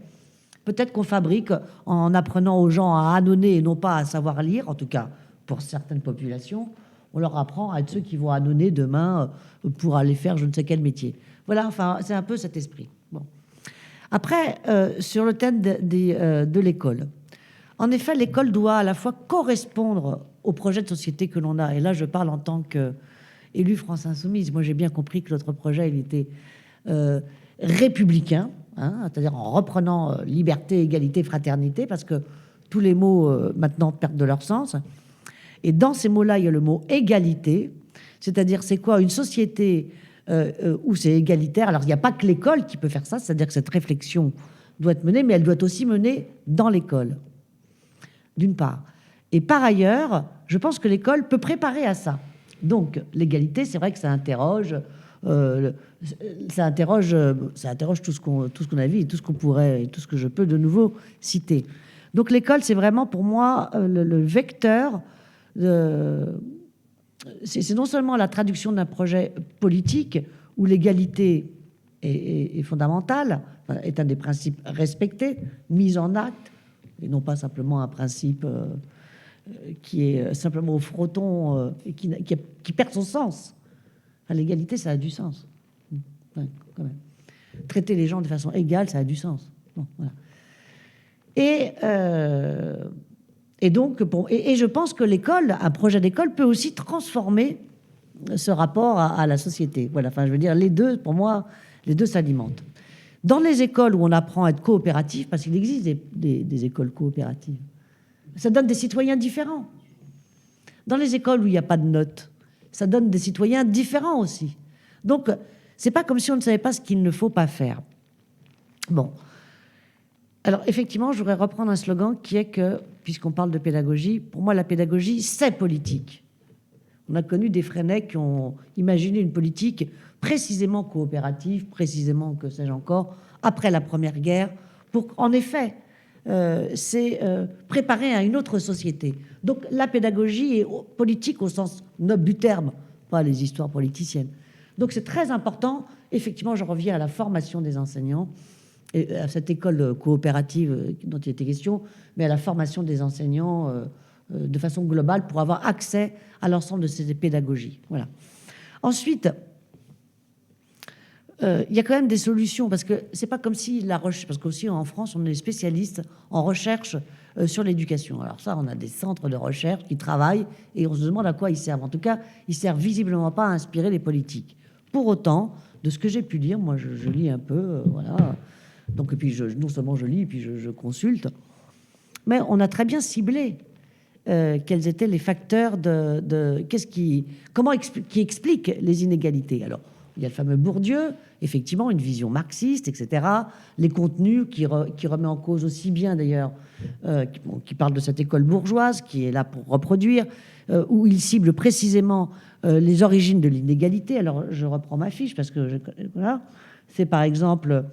S4: peut-être qu'on fabrique, en apprenant aux gens à annonner et non pas à savoir lire, en tout cas pour certaines populations, on leur apprend à être ceux qui vont annonner demain pour aller faire je ne sais quel métier. Voilà, enfin, c'est un peu cet esprit. Bon. Après, sur le thème de l'école. En effet, l'école doit à la fois correspondre au projet de société que l'on a. Et là, je parle en tant qu'élu France Insoumise. Moi, j'ai bien compris que notre projet, il était républicain, hein, c'est-à-dire en reprenant liberté, égalité, fraternité, parce que tous les mots maintenant perdent de leur sens. Et dans ces mots-là, il y a le mot égalité, c'est-à-dire c'est quoi une société où c'est égalitaire. Alors, il n'y a pas que l'école qui peut faire ça, c'est-à-dire que cette réflexion doit être menée, mais elle doit aussi mener dans l'école, d'une part. Et par ailleurs, je pense que l'école peut préparer à ça. Donc, l'égalité, c'est vrai que ça interroge tout ce qu'on a vu et tout ce qu'on pourrait, et tout ce que je peux de nouveau citer. Donc, l'école, c'est vraiment pour moi le vecteur c'est non seulement la traduction d'un projet politique où l'égalité est fondamentale, est un des principes respectés, mis en acte, et non pas simplement un principe qui est simplement au fronton et qui perd son sens. Enfin, l'égalité, ça a du sens. Ouais, quand même. Traiter les gens de façon égale, ça a du sens. Bon, voilà. Et donc, et je pense que l'école, un projet d'école peut aussi transformer ce rapport à la société. Voilà, enfin, je veux dire, les deux, pour moi, les deux s'alimentent. Dans les écoles où on apprend à être coopératif, parce qu'il existe des écoles coopératives, ça donne des citoyens différents. Dans les écoles où il n'y a pas de notes, ça donne des citoyens différents aussi. Donc, C'est pas comme si on ne savait pas ce qu'il ne faut pas faire. Bon. Alors, effectivement, je voudrais reprendre un slogan qui est que, puisqu'on parle de pédagogie, pour moi, la pédagogie, c'est politique. On a connu des Freinet qui ont imaginé une politique précisément coopérative, précisément, que sais-je encore, après la Première Guerre, pour, en effet, c'est préparer à une autre société. Donc, la pédagogie est politique au sens noble du terme, pas les histoires politiciennes. Donc, c'est très important. Effectivement, je reviens à la formation des enseignants, et à cette école coopérative dont il était question, mais à la formation des enseignants de façon globale pour avoir accès à l'ensemble de ces pédagogies. Voilà. Ensuite, il y a quand même des solutions, parce que c'est pas comme si la recherche, parce qu'aussi en France, on est spécialiste en recherche sur l'éducation. Alors ça, on a des centres de recherche qui travaillent et on se demande à quoi ils servent. En tout cas, ils servent visiblement pas à inspirer les politiques. Pour autant, de ce que j'ai pu lire, moi je lis un peu, voilà. Donc, et puis non seulement je lis, et puis je consulte, mais on a très bien ciblé quels étaient les facteurs qui expliquent les inégalités. Alors, il y a le fameux Bourdieu, effectivement, une vision marxiste, etc. Les contenus qui remet en cause aussi bien, d'ailleurs, qui parle de cette école bourgeoise, qui est là pour reproduire, où il cible précisément les origines de l'inégalité. Alors, je reprends ma fiche, parce que voilà, c'est par exemple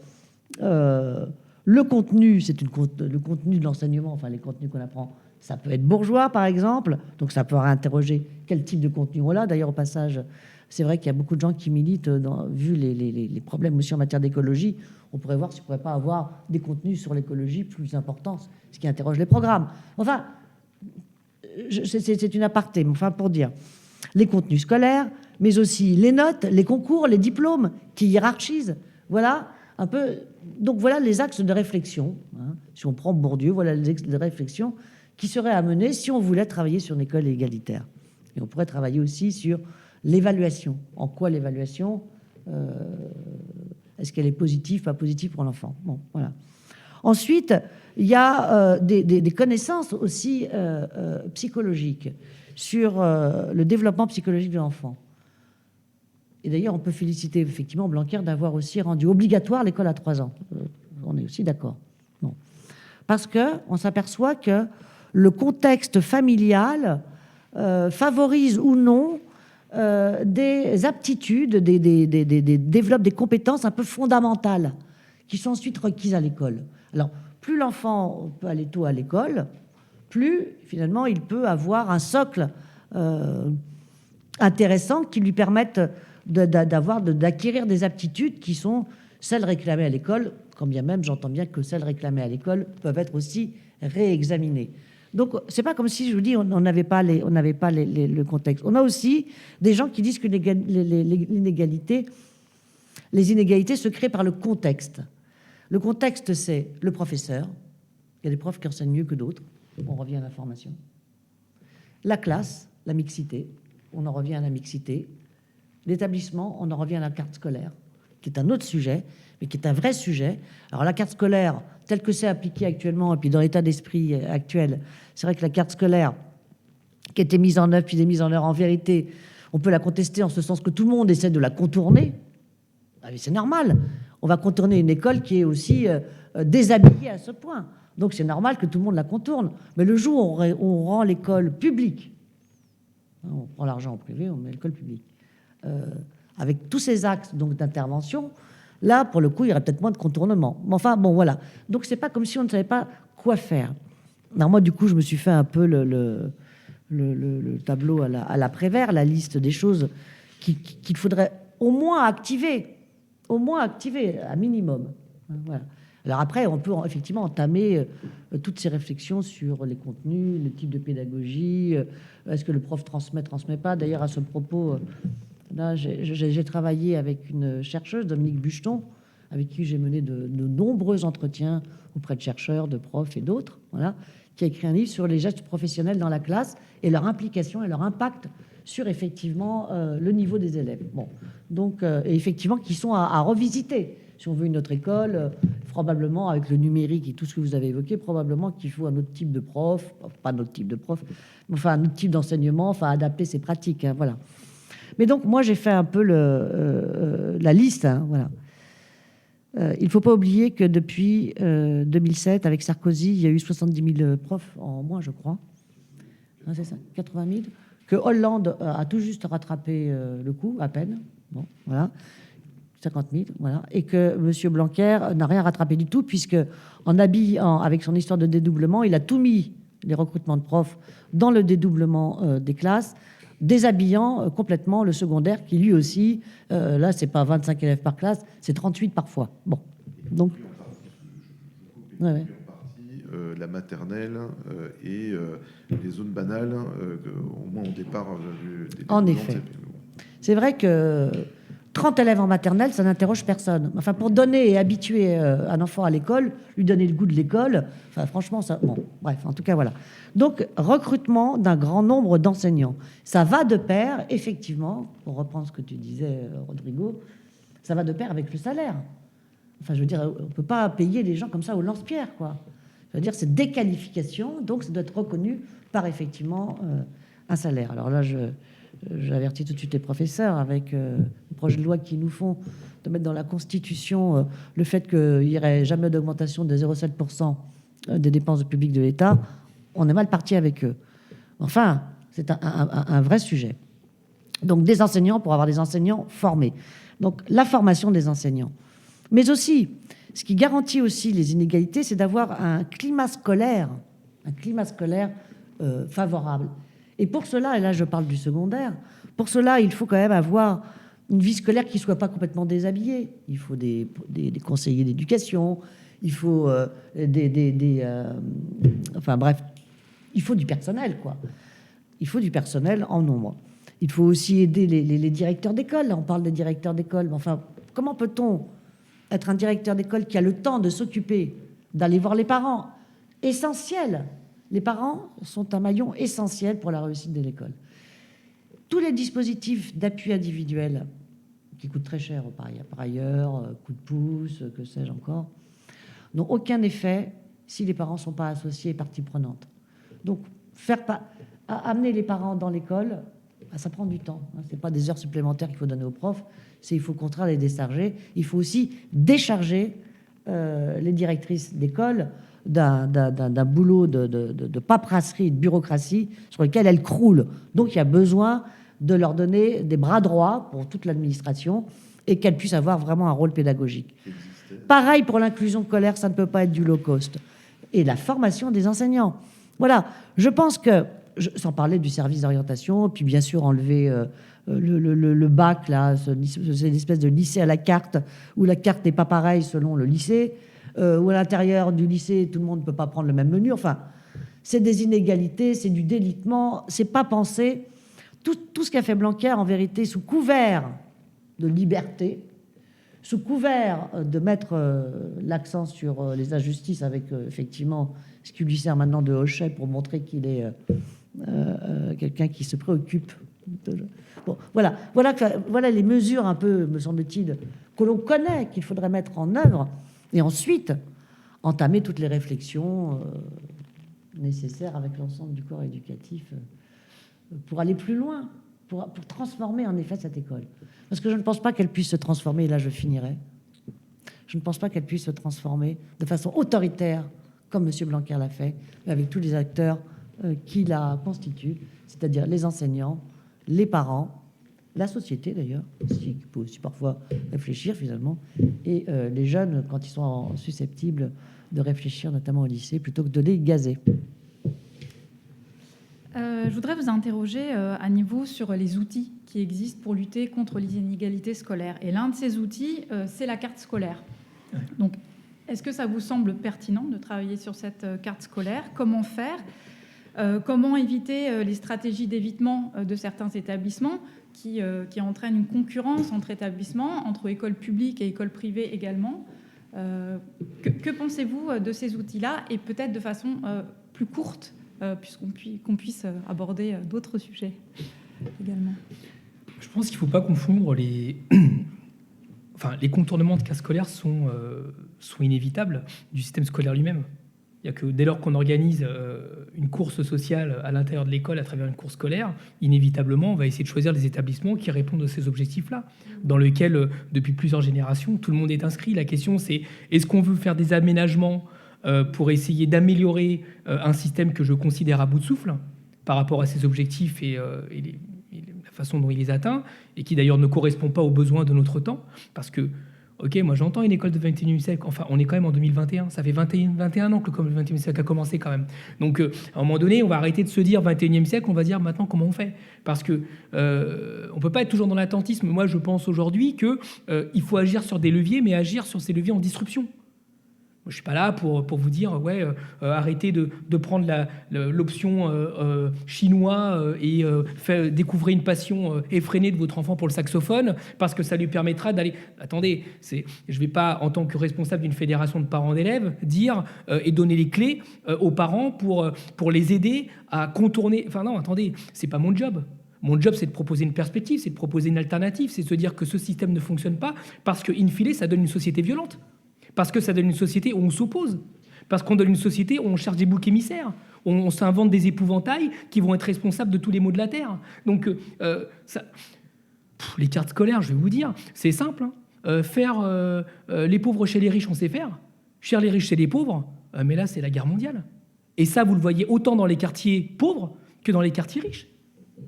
S4: le contenu, le contenu de l'enseignement, enfin les contenus qu'on apprend, ça peut être bourgeois, par exemple, donc ça peut interroger quel type de contenu on a. D'ailleurs, au passage, c'est vrai qu'il y a beaucoup de gens qui militent, vu les problèmes aussi en matière d'écologie, on pourrait voir s'il ne pourrait pas avoir des contenus sur l'écologie plus importants, ce qui interroge les programmes. Enfin, c'est une aparté, mais enfin pour dire, les contenus scolaires, mais aussi les notes, les concours, les diplômes qui hiérarchisent, voilà un peu. Donc voilà les axes de réflexion, hein. Si on prend Bourdieu, voilà les axes de réflexion qui seraient à mener si on voulait travailler sur une école égalitaire. Et on pourrait travailler aussi sur l'évaluation. En quoi l'évaluation, est-ce qu'elle est positive, pas positive pour l'enfant? Bon, voilà. Ensuite, il y a des connaissances aussi psychologiques sur le développement psychologique de l'enfant. Et d'ailleurs, on peut féliciter effectivement Blanquer d'avoir aussi rendu obligatoire l'école à 3 ans. On est aussi d'accord. Bon. Parce qu'on s'aperçoit que le contexte familial favorise ou non des aptitudes, développe des compétences un peu fondamentales qui sont ensuite requises à l'école. Alors, plus l'enfant peut aller tôt à l'école, plus finalement il peut avoir un socle intéressant qui lui permette d'acquérir des aptitudes qui sont celles réclamées à l'école, quand bien même j'entends bien que celles réclamées à l'école peuvent être aussi réexaminées. Donc, c'est pas comme si, je vous dis, on n'avait pas le contexte. On a aussi des gens qui disent que les inégalités se créent par le contexte. Le contexte, c'est le professeur. Il y a des profs qui enseignent mieux que d'autres. On revient à la formation. La classe, la mixité. On en revient à la mixité. L'établissement, on en revient à la carte scolaire, qui est un autre sujet, mais qui est un vrai sujet. Alors, la carte scolaire, telle que c'est appliquée actuellement, et puis dans l'état d'esprit actuel, c'est vrai que la carte scolaire qui a été mise en œuvre, puis est mise en œuvre, en vérité, on peut la contester en ce sens que tout le monde essaie de la contourner. Ah, mais c'est normal. On va contourner une école qui est aussi déshabillée à ce point. Donc c'est normal que tout le monde la contourne. Mais le jour où on rend l'école publique, on prend l'argent en privé, on met l'école publique, avec tous ces axes donc d'intervention, là, pour le coup, il y aurait peut-être moins de contournement. Mais enfin, bon, voilà. Donc, c'est pas comme si on ne savait pas quoi faire. Alors, moi, du coup, je me suis fait un peu le tableau à la Prévert, la liste des choses qu'il faudrait au moins activer, à minimum. Voilà. Alors après, on peut effectivement entamer toutes ces réflexions sur les contenus, le type de pédagogie, est-ce que le prof transmet pas. D'ailleurs, à ce propos... Là, j'ai travaillé avec une chercheuse, Dominique Bucheton, avec qui j'ai mené de nombreux entretiens auprès de chercheurs, de profs et d'autres, voilà, qui a écrit un livre sur les gestes professionnels dans la classe et leur implication et leur impact sur effectivement le niveau des élèves. Bon, donc, et effectivement, qui sont à revisiter. Si on veut une autre école, probablement avec le numérique et tout ce que vous avez évoqué, probablement qu'il faut un autre type de prof, pas un autre type de prof, mais enfin un autre type d'enseignement, enfin adapter ses pratiques, hein, voilà. Mais donc, moi, j'ai fait un peu la liste. Hein, voilà. Il ne faut pas oublier que depuis 2007, avec Sarkozy, il y a eu 70 000 profs en moins, je crois. Hein, c'est ça, 80 000. Que Hollande a tout juste rattrapé le coup, à peine. Bon, voilà. 50 000, voilà. Et que M. Blanquer n'a rien rattrapé du tout, puisque avec son histoire de dédoublement, il a tout mis, les recrutements de profs, dans le dédoublement des classes, déshabillant complètement le secondaire, qui lui aussi, là, c'est pas 25 élèves par classe, c'est 38 parfois. Bon, donc... Ouais.
S3: La maternelle et les zones banales, au moins au départ des
S4: En effet. C'est vrai que 30 élèves en maternelle, ça n'interroge personne. Enfin, pour donner et habituer un enfant à l'école, lui donner le goût de l'école, enfin, franchement, ça... Bon, bref, en tout cas, voilà. Donc, recrutement d'un grand nombre d'enseignants. Ça va de pair, effectivement, pour reprendre ce que tu disais, Rodrigo, ça va de pair avec le salaire. Enfin, je veux dire, on ne peut pas payer les gens comme ça au lance-pierre, quoi. Je veux dire, c'est déqualification, donc ça doit être reconnu par, effectivement, un salaire. Alors là, j'avertis tout de suite les professeurs avec le projet de loi qu'ils nous font de mettre dans la Constitution le fait qu'il n'y aurait jamais d'augmentation de 0,7% des dépenses publiques de l'État. On est mal parti avec eux. Enfin, c'est un vrai sujet. Donc, des enseignants pour avoir des enseignants formés. Donc, la formation des enseignants. Mais aussi, ce qui garantit aussi les inégalités, c'est d'avoir un climat scolaire favorable. Et pour cela, et là je parle du secondaire, pour cela il faut quand même avoir une vie scolaire qui ne soit pas complètement déshabillée. Il faut des conseillers d'éducation, il faut enfin bref, il faut du personnel, quoi. Il faut du personnel en nombre. Il faut aussi aider les directeurs d'école. Là, on parle des directeurs d'école, mais enfin, comment peut-on être un directeur d'école qui a le temps de s'occuper, d'aller voir les parents? Essentiel. Les parents sont un maillon essentiel pour la réussite de l'école. Tous les dispositifs d'appui individuel, qui coûtent très cher par ailleurs, coup de pouce, que sais-je encore, n'ont aucun effet si les parents ne sont pas associés et partie prenante. Donc, amener les parents dans l'école, ça prend du temps. Ce n'est pas des heures supplémentaires qu'il faut donner aux profs, il faut au contraire les décharger. Il faut aussi décharger les directrices d'école d'un boulot de paperasserie, de bureaucratie sur lequel elles croulent. Donc il y a besoin de leur donner des bras droits pour toute l'administration et qu'elles puissent avoir vraiment un rôle pédagogique. Pareil pour l'inclusion scolaire, ça ne peut pas être du low cost. Et la formation des enseignants. Voilà, je pense que, sans parler du service d'orientation, puis bien sûr enlever le bac, là, c'est une espèce de lycée à la carte, où la carte n'est pas pareille selon le lycée, où à l'intérieur du lycée, tout le monde ne peut pas prendre le même menu. Enfin, c'est des inégalités, c'est du délitement, c'est pas pensé. Tout ce qu'a fait Blanquer, en vérité, sous couvert de liberté, sous couvert de mettre l'accent sur les injustices avec, effectivement, ce qui lui sert maintenant de hochet pour montrer qu'il est quelqu'un qui se préoccupe. Bon, voilà les mesures un peu, me semble-t-il, que l'on connaît, qu'il faudrait mettre en œuvre, et ensuite entamer toutes les réflexions nécessaires avec l'ensemble du corps éducatif pour aller plus loin, pour transformer en effet cette école. Parce que je ne pense pas qu'elle puisse se transformer, et là je finirai, je ne pense pas qu'elle puisse se transformer de façon autoritaire, comme M. Blanquer l'a fait, mais avec tous les acteurs qui la constituent, c'est-à-dire les enseignants, les parents, la société d'ailleurs, qui peut aussi parfois réfléchir finalement, et les jeunes quand ils sont susceptibles de réfléchir, notamment au lycée, plutôt que de les gazer.
S1: Je voudrais vous interroger à nouveau sur les outils qui existent pour lutter contre les inégalités scolaires. Et l'un de ces outils, c'est la carte scolaire. Donc, est-ce que ça vous semble pertinent de travailler sur cette carte scolaire? Comment faire? Comment éviter les stratégies d'évitement de certains établissements qui entraînent une concurrence entre établissements, entre écoles publiques et écoles privées également? Que pensez-vous de ces outils-là, et peut-être de façon plus courte, qu'on puisse aborder d'autres sujets également?
S2: Je pense qu'il ne faut pas confondre les contournements de cas scolaires sont inévitables du système scolaire lui-même. Il y a que dès lors qu'on organise une course sociale à l'intérieur de l'école à travers une course scolaire, inévitablement, on va essayer de choisir des établissements qui répondent à ces objectifs-là, dans lesquels, depuis plusieurs générations, tout le monde est inscrit. La question, c'est est-ce qu'on veut faire des aménagements pour essayer d'améliorer un système que je considère à bout de souffle par rapport à ses objectifs et la façon dont il les atteint, et qui d'ailleurs ne correspond pas aux besoins de notre temps, parce que ok, moi j'entends une école de 21e siècle, enfin on est quand même en 2021, ça fait 21 ans que le 21e siècle a commencé quand même. Donc à un moment donné, on va arrêter de se dire 21e siècle, on va dire maintenant comment on fait. Parce que on ne peut pas être toujours dans l'attentisme. Moi je pense aujourd'hui qu'il faut agir sur des leviers, mais agir sur ces leviers en disruption. Je ne suis pas là pour vous dire arrêtez de prendre l'option chinois et découvrez une passion effrénée de votre enfant pour le saxophone parce que ça lui permettra d'aller... Attendez, je ne vais pas, en tant que responsable d'une fédération de parents d'élèves, dire et donner les clés aux parents pour les aider à contourner... Enfin non, attendez, ce n'est pas mon job. Mon job, c'est de proposer une perspective, c'est de proposer une alternative, c'est de se dire que ce système ne fonctionne pas parce qu'in fine, ça donne une société violente. Parce que ça donne une société où on s'oppose. Parce qu'on donne une société où on cherche des boucs émissaires. On s'invente des épouvantails qui vont être responsables de tous les maux de la Terre. Donc, les cartes scolaires, je vais vous dire, c'est simple. Faire les pauvres chez les riches, on sait faire. Faire les riches chez les pauvres, mais là, c'est la guerre mondiale. Et ça, vous le voyez autant dans les quartiers pauvres que dans les quartiers riches.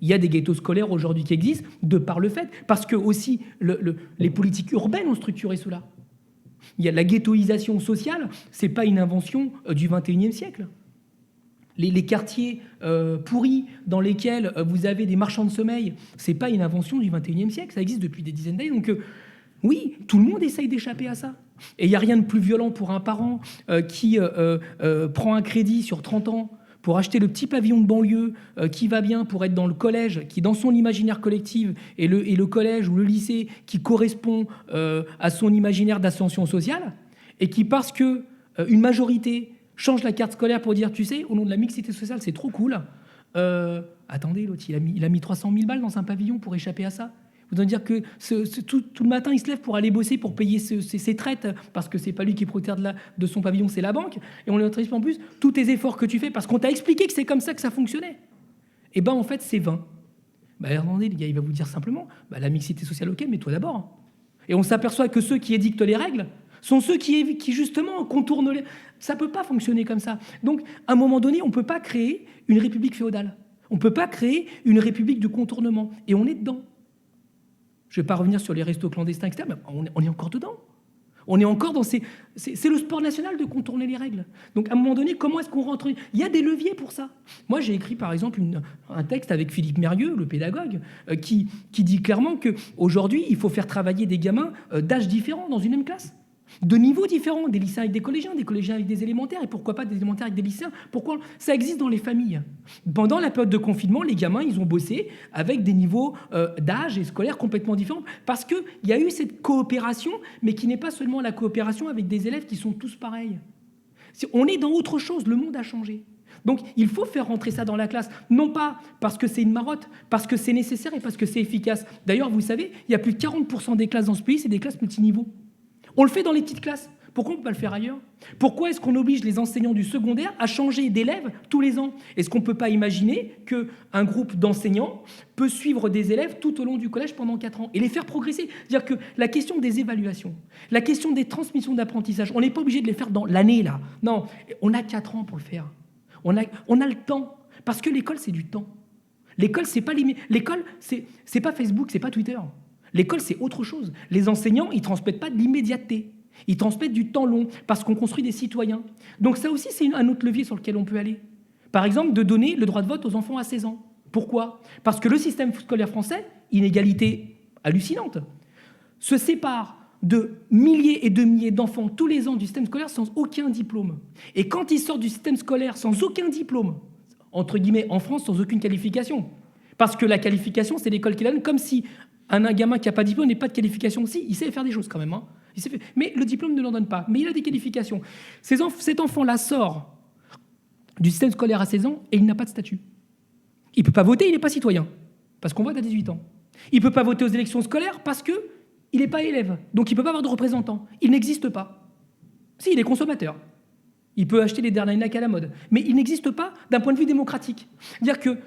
S2: Il y a des ghettos scolaires aujourd'hui qui existent de par le fait. Parce que aussi, les politiques urbaines ont structuré cela. Il y a la ghettoisation sociale, ce n'est pas une invention du XXIe siècle. Les quartiers pourris dans lesquels vous avez des marchands de sommeil, ce n'est pas une invention du XXIe siècle, ça existe depuis des dizaines d'années. Donc oui, tout le monde essaye d'échapper à ça. Et il n'y a rien de plus violent pour un parent qui prend un crédit sur 30 ans pour acheter le petit pavillon de banlieue qui va bien pour être dans le collège, qui dans son imaginaire collectif, et le collège ou le lycée qui correspond à son imaginaire d'ascension sociale, et qui, parce que une majorité change la carte scolaire pour dire, tu sais, au nom de la mixité sociale, c'est trop cool. Attendez, l'autre, il a mis 300 000 balles dans un pavillon pour échapper à ça. Vous devez dire que tout le matin, il se lève pour aller bosser, pour payer ses traites, parce que c'est pas lui qui est propriétaire de son pavillon, c'est la banque. Et on lui autorise en plus tous tes efforts que tu fais, parce qu'on t'a expliqué que c'est comme ça que ça fonctionnait. Et ben en fait, c'est vain. Attendez, les gars, il va vous dire simplement, la mixité sociale, ok, mais toi d'abord. Et on s'aperçoit que ceux qui édictent les règles sont ceux qui justement contournent les... Ça peut pas fonctionner comme ça. Donc, à un moment donné, on peut pas créer une république féodale. On peut pas créer une république de contournement. Et on est dedans. Je ne vais pas revenir sur les restos clandestins, etc., mais on est encore dedans. On est encore dans c'est le sport national de contourner les règles. Donc, à un moment donné, comment est-ce qu'on rentre... Il y a des leviers pour ça. Moi, j'ai écrit, par exemple, un texte avec Philippe Mérieux, le pédagogue, qui dit clairement qu'aujourd'hui, il faut faire travailler des gamins d'âge différents dans une même classe. De niveaux différents, des lycéens avec des collégiens avec des élémentaires, et pourquoi pas des élémentaires avec des lycéens. Pourquoi ça existe dans les familles. Pendant la période de confinement, les gamins, ils ont bossé avec des niveaux d'âge et scolaires complètement différents, parce qu'il y a eu cette coopération, mais qui n'est pas seulement la coopération avec des élèves qui sont tous pareils. On est dans autre chose, le monde a changé. Donc il faut faire rentrer ça dans la classe, non pas parce que c'est une marotte, parce que c'est nécessaire et parce que c'est efficace. D'ailleurs, vous savez, il y a plus de 40% des classes dans ce pays, c'est des classes multiniveaux. On le fait dans les petites classes. Pourquoi on ne peut pas le faire ailleurs? Pourquoi est-ce qu'on oblige les enseignants du secondaire à changer d'élèves tous les ans? Est-ce qu'on ne peut pas imaginer qu'un groupe d'enseignants peut suivre des élèves tout au long du collège pendant 4 ans et les faire progresser? C'est-à-dire que la question des évaluations, la question des transmissions d'apprentissage, on n'est pas obligé de les faire dans l'année, là. Non, on a 4 ans pour le faire. On a le temps. Parce que l'école, c'est du temps. L'école, c'est pas l'école, c'est pas Facebook, c'est pas Twitter. L'école, c'est autre chose. Les enseignants, ils ne transmettent pas de l'immédiateté. Ils transmettent du temps long, parce qu'on construit des citoyens. Donc ça aussi, c'est un autre levier sur lequel on peut aller. Par exemple, de donner le droit de vote aux enfants à 16 ans. Pourquoi? Parce que le système scolaire français, inégalité hallucinante, se sépare de milliers et de milliers d'enfants tous les ans du système scolaire sans aucun diplôme. Et quand ils sortent du système scolaire sans aucun diplôme, entre guillemets, en France, sans aucune qualification, parce que la qualification, c'est l'école qui la donne, comme si un gamin qui n'a pas de diplôme n'a pas de qualification. Si, il sait faire des choses quand même. Hein. Mais le diplôme ne l'en donne pas. Mais il a des qualifications. Cet enfant-là sort du système scolaire à 16 ans et il n'a pas de statut. Il ne peut pas voter, il n'est pas citoyen, parce qu'on vote à 18 ans. Il ne peut pas voter aux élections scolaires parce qu'il n'est pas élève. Donc il ne peut pas avoir de représentant. Il n'existe pas. Si, il est consommateur. Il peut acheter les derniers Nike à la mode. Mais il n'existe pas d'un point de vue démocratique. C'est-à-dire que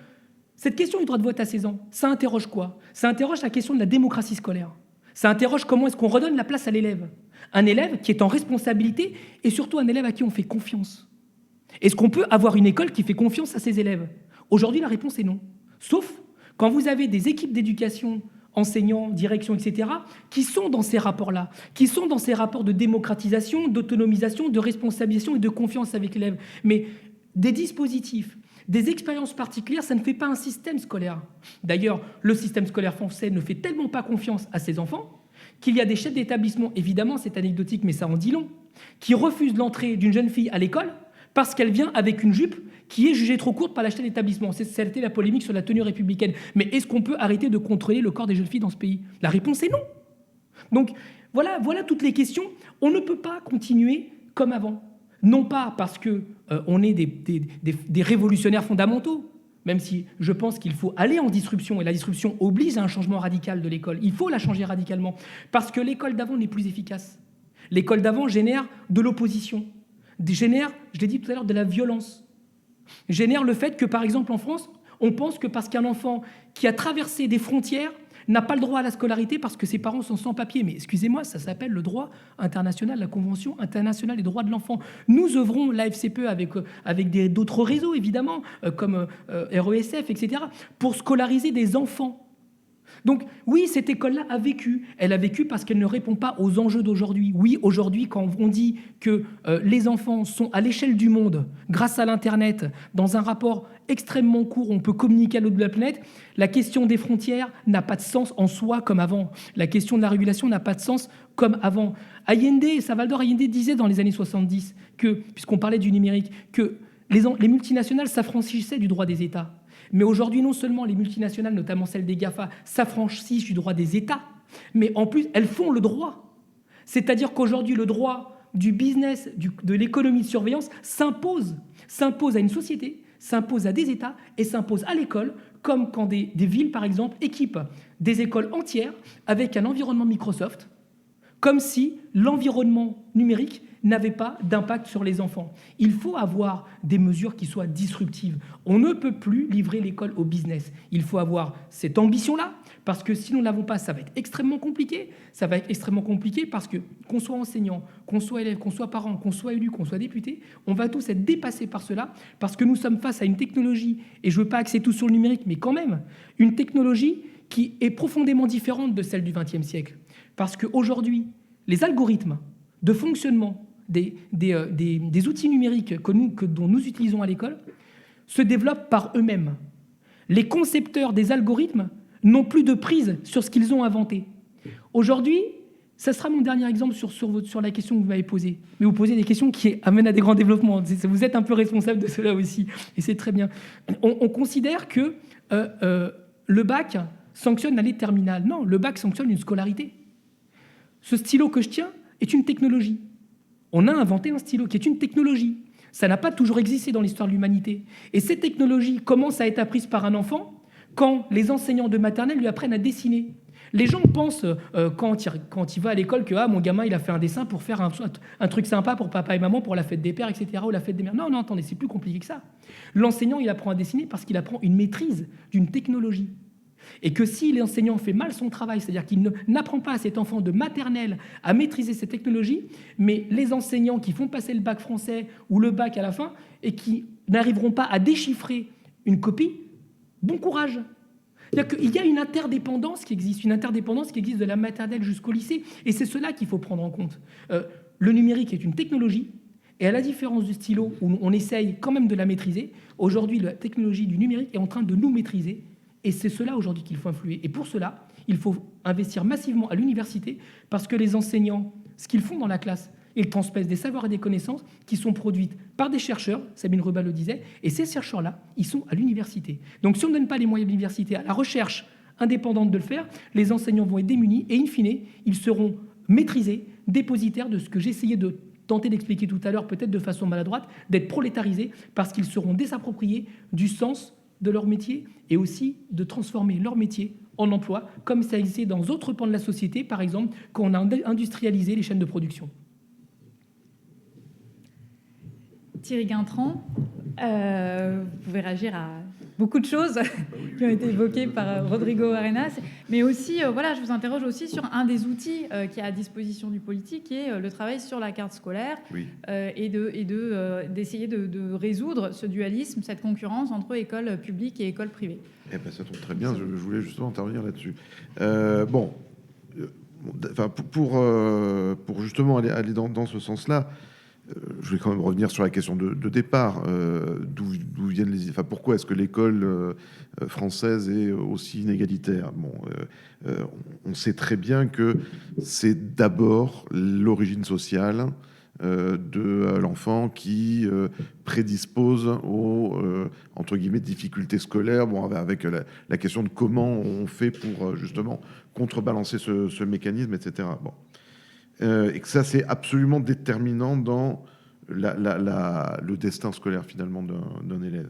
S2: cette question du droit de vote à 16 ans, ça interroge quoi? Ça interroge la question de la démocratie scolaire. Ça interroge comment est-ce qu'on redonne la place à l'élève. Un élève qui est en responsabilité et surtout un élève à qui on fait confiance. Est-ce qu'on peut avoir une école qui fait confiance à ses élèves? Aujourd'hui, la réponse est non. Sauf quand vous avez des équipes d'éducation, enseignants, direction, etc., qui sont dans ces rapports-là, qui sont dans ces rapports de démocratisation, d'autonomisation, de responsabilisation et de confiance avec l'élève. Mais des dispositifs, des expériences particulières, ça ne fait pas un système scolaire. D'ailleurs, le système scolaire français ne fait tellement pas confiance à ses enfants qu'il y a des chefs d'établissement, évidemment c'est anecdotique mais ça en dit long, qui refusent l'entrée d'une jeune fille à l'école parce qu'elle vient avec une jupe qui est jugée trop courte par la chef d'établissement. C'était la polémique sur la tenue républicaine. Mais est-ce qu'on peut arrêter de contrôler le corps des jeunes filles dans ce pays? La réponse est non. Donc voilà toutes les questions. On ne peut pas continuer comme avant. Non pas parce qu'on est des révolutionnaires fondamentaux, même si je pense qu'il faut aller en disruption, et la disruption oblige à un changement radical de l'école. Il faut la changer radicalement, parce que l'école d'avant n'est plus efficace. L'école d'avant génère de l'opposition, génère, je l'ai dit tout à l'heure, de la violence, génère le fait que, par exemple, en France, on pense que parce qu'un enfant qui a traversé des frontières n'a pas le droit à la scolarité parce que ses parents sont sans papier. Mais excusez-moi, ça s'appelle le droit international, la Convention internationale des droits de l'enfant. Nous œuvrons, la FCPE, avec d'autres réseaux, évidemment, comme RESF, etc., pour scolariser des enfants. Donc oui, cette école-là a vécu. Elle a vécu parce qu'elle ne répond pas aux enjeux d'aujourd'hui. Oui, aujourd'hui, quand on dit que les enfants sont à l'échelle du monde, grâce à l'Internet, dans un rapport extrêmement court, on peut communiquer à l'autre bout de la planète, la question des frontières n'a pas de sens en soi comme avant. La question de la régulation n'a pas de sens comme avant. Salvador Allende disait dans les années 70, puisqu'on parlait du numérique, que les multinationales s'affranchissaient du droit des États. Mais aujourd'hui, non seulement les multinationales, notamment celles des GAFA, s'affranchissent du droit des États, mais en plus, elles font le droit. C'est-à-dire qu'aujourd'hui, le droit du business, de l'économie de surveillance s'impose à une société, s'impose à des États et s'impose à l'école, comme quand des villes, par exemple, équipent des écoles entières avec un environnement Microsoft, comme si l'environnement numérique n'avait pas d'impact sur les enfants. Il faut avoir des mesures qui soient disruptives. On ne peut plus livrer l'école au business. Il faut avoir cette ambition-là, parce que si nous ne l'avons pas, ça va être extrêmement compliqué. Ça va être extrêmement compliqué parce que, qu'on soit enseignant, qu'on soit élève, qu'on soit parent, qu'on soit élu, qu'on soit député, on va tous être dépassés par cela, parce que nous sommes face à une technologie, et je ne veux pas axer tout sur le numérique, mais quand même, une technologie qui est profondément différente de celle du XXe siècle. Parce qu'aujourd'hui, les algorithmes de fonctionnement des outils numériques dont nous utilisons à l'école se développent par eux-mêmes. Les concepteurs des algorithmes n'ont plus de prise sur ce qu'ils ont inventé. Aujourd'hui, ça sera mon dernier exemple sur la question que vous m'avez posée. Mais vous posez des questions qui amènent à des grands développements. Vous êtes un peu responsable de cela aussi, et c'est très bien. On considère que le bac sanctionne l'année terminale. Non, le bac sanctionne une scolarité. Ce stylo que je tiens est une technologie. On a inventé un stylo qui est une technologie. Ça n'a pas toujours existé dans l'histoire de l'humanité. Et cette technologie commence à être apprise par un enfant quand les enseignants de maternelle lui apprennent à dessiner. Les gens pensent, quand il va à l'école, que mon gamin, il a fait un dessin pour faire un truc sympa pour papa et maman, pour la fête des pères, etc., ou la fête des mères. Non, attendez, c'est plus compliqué que ça. L'enseignant, il apprend à dessiner parce qu'il apprend une maîtrise d'une technologie. Et que si l'enseignant fait mal son travail, c'est-à-dire qu'il n'apprend pas à cet enfant de maternelle à maîtriser cette technologie, mais les enseignants qui font passer le bac français ou le bac à la fin et qui n'arriveront pas à déchiffrer une copie, bon courage. C'est-à-dire qu'il y a une interdépendance qui existe de la maternelle jusqu'au lycée, et c'est cela qu'il faut prendre en compte. Le numérique est une technologie, et à la différence du stylo, où on essaye quand même de la maîtriser, aujourd'hui, la technologie du numérique est en train de nous maîtriser. Et c'est cela aujourd'hui qu'il faut influer. Et pour cela, il faut investir massivement à l'université parce que les enseignants, ce qu'ils font dans la classe, ils transmettent des savoirs et des connaissances qui sont produites par des chercheurs, Sabine Rubal le disait, et ces chercheurs-là, ils sont à l'université. Donc si on ne donne pas les moyens de l'université à la recherche indépendante de le faire, les enseignants vont être démunis et in fine, ils seront maîtrisés, dépositaires de ce que j'essayais de tenter d'expliquer tout à l'heure, peut-être de façon maladroite, d'être prolétarisés parce qu'ils seront désappropriés du sens de leur métier et aussi de transformer leur métier en emploi, comme ça existait dans d'autres pans de la société, par exemple, quand on a industrialisé les chaînes de production.
S1: Thierry Guintran, vous pouvez réagir à beaucoup de choses qui ont été évoquées par Rodrigo Arenas, mais aussi, voilà, je vous interroge aussi sur un des outils qui est à disposition du politique, qui est le travail sur la carte scolaire,
S3: Oui.
S1: et d'essayer de résoudre ce dualisme, cette concurrence entre écoles publiques et écoles privées.
S3: Eh ben, ça tombe très bien, je voulais justement intervenir là-dessus. Pour justement aller dans ce sens-là, je vais quand même revenir sur la question de départ. D'où viennent pourquoi est-ce que l'école française est aussi inégalitaire? On sait très bien que c'est d'abord l'origine sociale de l'enfant qui prédispose aux entre guillemets difficultés scolaires. Avec la question de comment on fait pour justement contrebalancer ce mécanisme, etc. Et que ça, c'est absolument déterminant dans le destin scolaire, finalement, d'un élève.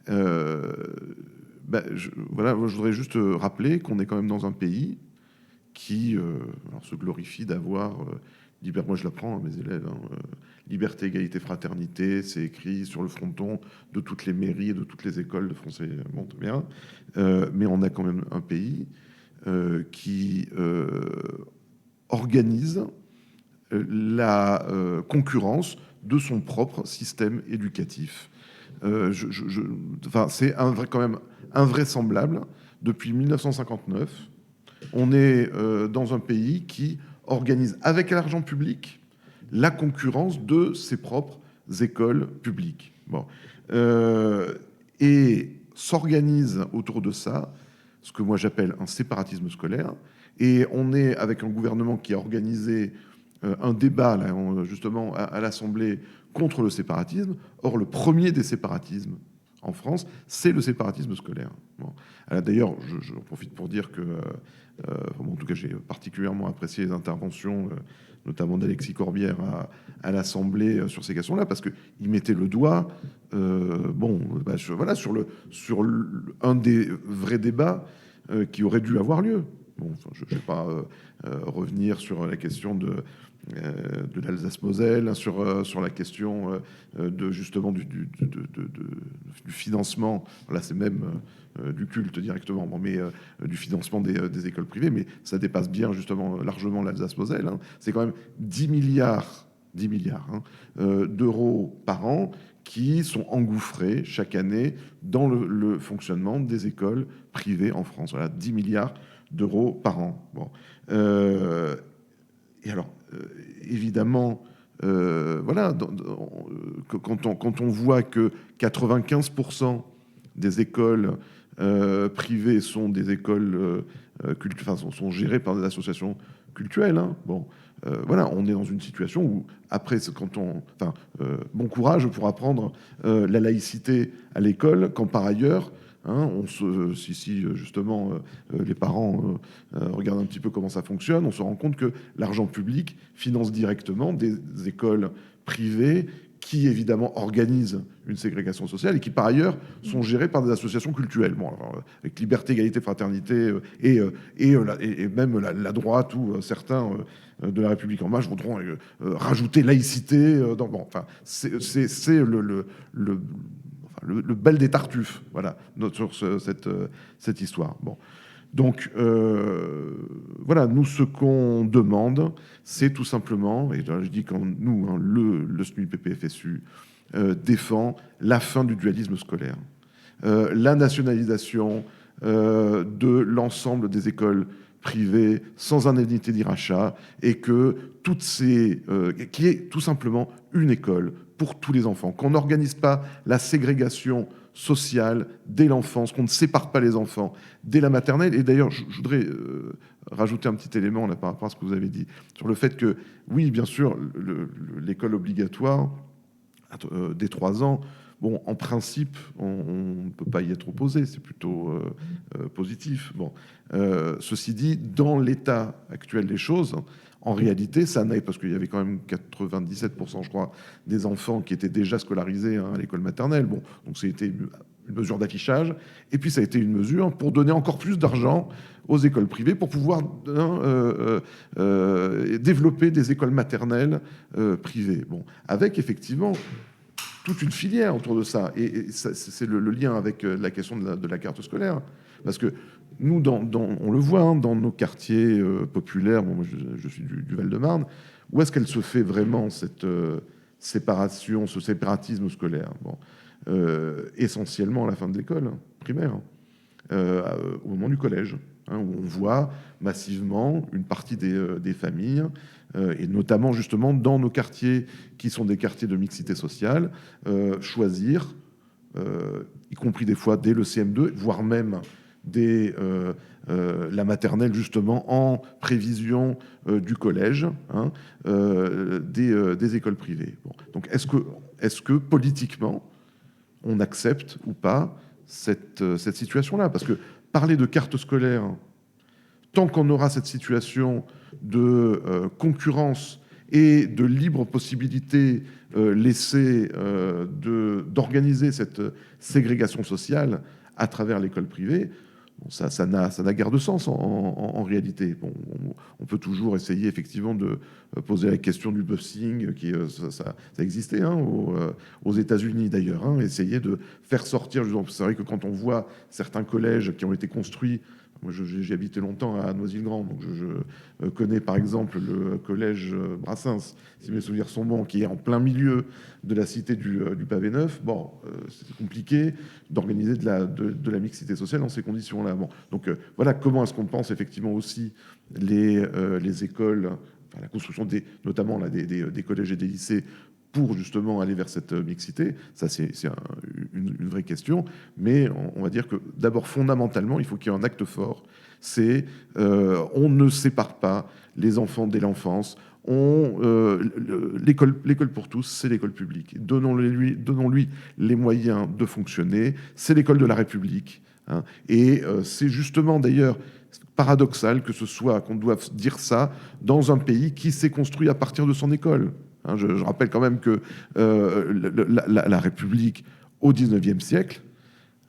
S3: Je voudrais juste rappeler qu'on est quand même dans un pays qui se glorifie d'avoir... moi, je l'apprends à mes élèves. Liberté, égalité, fraternité, c'est écrit sur le fronton de toutes les mairies et de toutes les écoles de français. Très bien. Mais on a quand même un pays qui... organise la concurrence de son propre système éducatif. C'est quand même invraisemblable. Depuis 1959, on est dans un pays qui organise avec l'argent public la concurrence de ses propres écoles publiques. Et s'organise autour de ça ce que moi j'appelle un séparatisme scolaire. Et on est avec un gouvernement qui a organisé un débat, là, justement, à l'Assemblée contre le séparatisme. Or, le premier des séparatismes en France, c'est le séparatisme scolaire. D'ailleurs, j'en profite pour dire que, en tout cas, j'ai particulièrement apprécié les interventions, notamment d'Alexis Corbière à l'Assemblée sur ces questions-là, parce qu'il mettait le doigt sur un des vrais débats qui aurait dû avoir lieu. Je ne vais pas revenir sur la question de l'Alsace-Moselle, sur la question justement du financement. Là, c'est même du culte directement, mais du financement des écoles privées. Mais ça dépasse bien justement largement l'Alsace-Moselle. C'est quand même 10 milliards d'euros par an qui sont engouffrés chaque année dans le fonctionnement des écoles privées en France. Voilà, 10 milliards d'euros par an. Et alors, évidemment, quand on voit que 95% des écoles privées sont des écoles sont gérées par des associations cultuelles, on est dans une situation où, après, bon courage pour apprendre la laïcité à l'école, quand par ailleurs, si justement les parents regardent un petit peu comment ça fonctionne, on se rend compte que l'argent public finance directement des écoles privées qui évidemment organisent une ségrégation sociale et qui par ailleurs sont gérées par des associations cultuelles. Avec liberté, égalité, fraternité et même la droite ou certains de la République en marche voudront rajouter laïcité. C'est le bal des tartuffes, sur cette histoire. Donc, nous, ce qu'on demande, c'est tout simplement, et je dis quand nous, le SNUIPP-FSU défend la fin du dualisme scolaire, la nationalisation de l'ensemble des écoles privées sans indemnité d'irachat, et que qui est tout simplement une école pour tous les enfants, qu'on n'organise pas la ségrégation sociale dès l'enfance, qu'on ne sépare pas les enfants dès la maternelle. Et d'ailleurs, je voudrais rajouter un petit élément là, par rapport à ce que vous avez dit, sur le fait que, oui, bien sûr, l'école obligatoire, dès 3 ans, en principe, on ne peut pas y être opposé, c'est plutôt positif. Ceci dit, dans l'état actuel des choses, en réalité, ça n'est, parce qu'il y avait quand même 97%, je crois, des enfants qui étaient déjà scolarisés à l'école maternelle. Donc ça a été une mesure d'affichage. Et puis ça a été une mesure pour donner encore plus d'argent aux écoles privées pour pouvoir développer des écoles maternelles privées. Avec effectivement toute une filière autour de ça. Et c'est le lien avec la question de la carte scolaire. Parce que nous, on le voit, hein, dans nos quartiers populaires, bon, moi je suis du Val-de-Marne, où est-ce qu'elle se fait vraiment, cette séparation, ce séparatisme scolaire? Bon, essentiellement à la fin de l'école primaire, au moment du collège, hein, où on voit massivement une partie des familles, et notamment justement dans nos quartiers qui sont des quartiers de mixité sociale, choisir, y compris des fois dès le CM2, voire même dès la maternelle justement en prévision du collège, hein, des écoles privées. Bon. Donc est-ce que politiquement on accepte ou pas cette situation-là? Parce que parler de carte scolaire, tant qu'on aura cette situation de concurrence et de libre possibilité laissée d'organiser cette ségrégation sociale à travers l'école privée, bon, ça n'a guère de sens en réalité. Bon, on peut toujours essayer effectivement de poser la question du busing, ça existait, hein, aux États-Unis d'ailleurs, hein, essayer de faire sortir. C'est vrai que quand on voit certains collèges qui ont été construits, moi j'ai habité longtemps à Noisy-le-Grand, donc je connais par exemple le collège Brassens, si mes souvenirs sont bons, qui est en plein milieu de la cité du Pavé Neuf. Bon, c'est compliqué d'organiser de la mixité sociale dans ces conditions-là. Bon, donc voilà comment est-ce qu'on pense effectivement aussi les écoles, enfin, la construction notamment là, des collèges et des lycées pour justement aller vers cette mixité. Ça, c'est une vraie question. Mais on va dire que d'abord, fondamentalement, il faut qu'il y ait un acte fort. C'est on ne sépare pas les enfants dès l'enfance. L'école pour tous, c'est l'école publique. Donnons-lui les moyens de fonctionner. C'est l'école de la République. Hein. Et c'est justement d'ailleurs paradoxal que ce soit, qu'on doive dire ça dans un pays qui s'est construit à partir de son école. Hein, je rappelle quand même que la République, au XIXe siècle,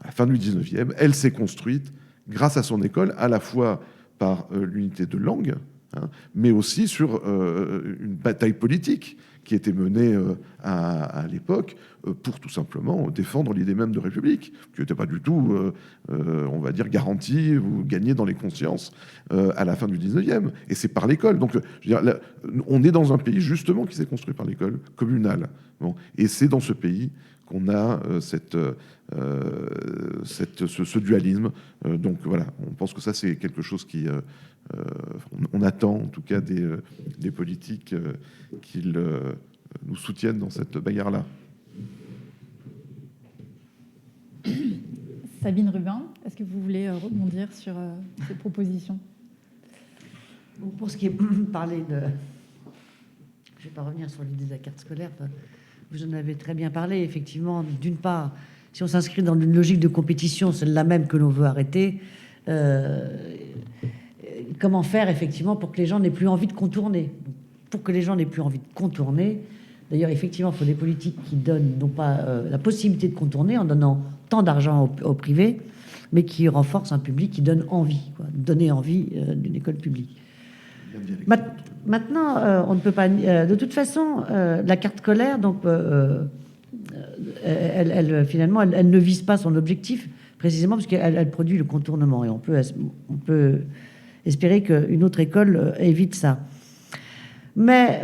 S3: à la fin du XIXe, elle s'est construite grâce à son école, à la fois par l'unité de langue, hein, mais aussi sur une bataille politique qui était menée à l'époque pour tout simplement défendre l'idée même de République, qui n'était pas du tout, on va dire, garantie ou gagnée dans les consciences à la fin du 19e. Et c'est par l'école. Donc, je veux dire, là, on est dans un pays justement qui s'est construit par l'école communale. Bon. Et c'est dans ce pays qu'on a ce dualisme. Donc voilà, on pense que ça, c'est quelque chose qui... on attend en tout cas des politiques qu'ils nous soutiennent dans cette bagarre-là.
S1: Sabine Rubin, est-ce que vous voulez rebondir sur ces propositions?
S4: Bon, pour ce qui est parlé de... Je ne vais pas revenir sur l'idée de la carte scolaire. Vous en avez très bien parlé. Effectivement, d'une part, si on s'inscrit dans une logique de compétition, celle-là même que l'on veut arrêter, comment faire effectivement pour que les gens n'aient plus envie de contourner? Pour que les gens n'aient plus envie de contourner, d'ailleurs, effectivement, il faut des politiques qui donnent non pas la possibilité de contourner en donnant tant d'argent au privé, mais qui renforcent un public qui donne envie, quoi, donner envie d'une école publique. Maintenant, on ne peut pas... de toute façon, la carte scolaire, donc, finalement, elle ne vise pas son objectif, précisément parce qu'elle produit le contournement. Et on peut espérer qu'une autre école évite ça. Mais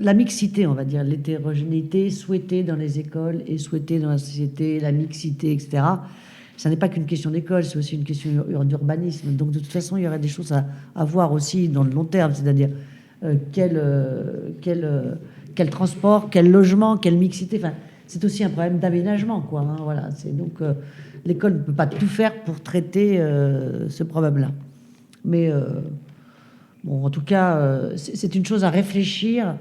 S4: la mixité, on va dire, l'hétérogénéité souhaitée dans les écoles et souhaitée dans la société, la mixité, etc., ça n'est pas qu'une question d'école, c'est aussi une question d'urbanisme. Donc, de toute façon, il y aurait des choses à voir aussi dans le long terme, c'est-à-dire quel transport, quel logement, quelle mixité. Enfin, c'est aussi un problème d'aménagement, quoi. Hein, voilà. Donc, l'école ne peut pas tout faire pour traiter ce problème-là. Mais, bon, en tout cas, c'est une chose à réfléchir,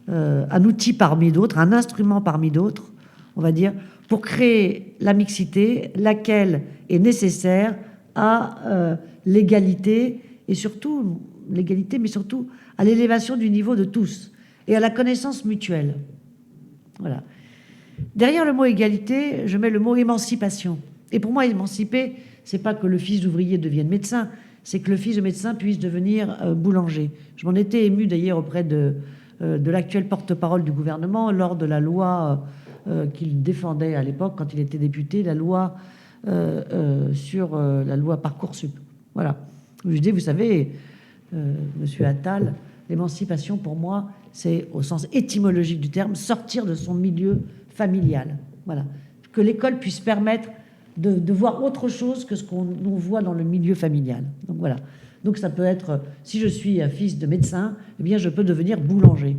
S4: un outil parmi d'autres, un instrument parmi d'autres, on va dire, pour créer la mixité, laquelle est nécessaire à l'égalité, et surtout l'égalité, mais surtout à l'élévation du niveau de tous et à la connaissance mutuelle. Voilà. Derrière le mot égalité, je mets le mot émancipation. Et pour moi, émanciper, c'est pas que le fils d'ouvrier devienne médecin, c'est que le fils de médecin puisse devenir boulanger. Je m'en étais émue d'ailleurs auprès de de l'actuel porte-parole du gouvernement lors de la loi qu'il défendait à l'époque, quand il était député, la loi sur la loi Parcoursup. Voilà. Je dis, vous savez, Monsieur Attal, l'émancipation, pour moi, c'est, au sens étymologique du terme, sortir de son milieu familial. Voilà. Que l'école puisse permettre de voir autre chose que ce qu'on voit dans le milieu familial. Donc voilà. Donc ça peut être, si je suis un fils de médecin, eh bien je peux devenir boulanger.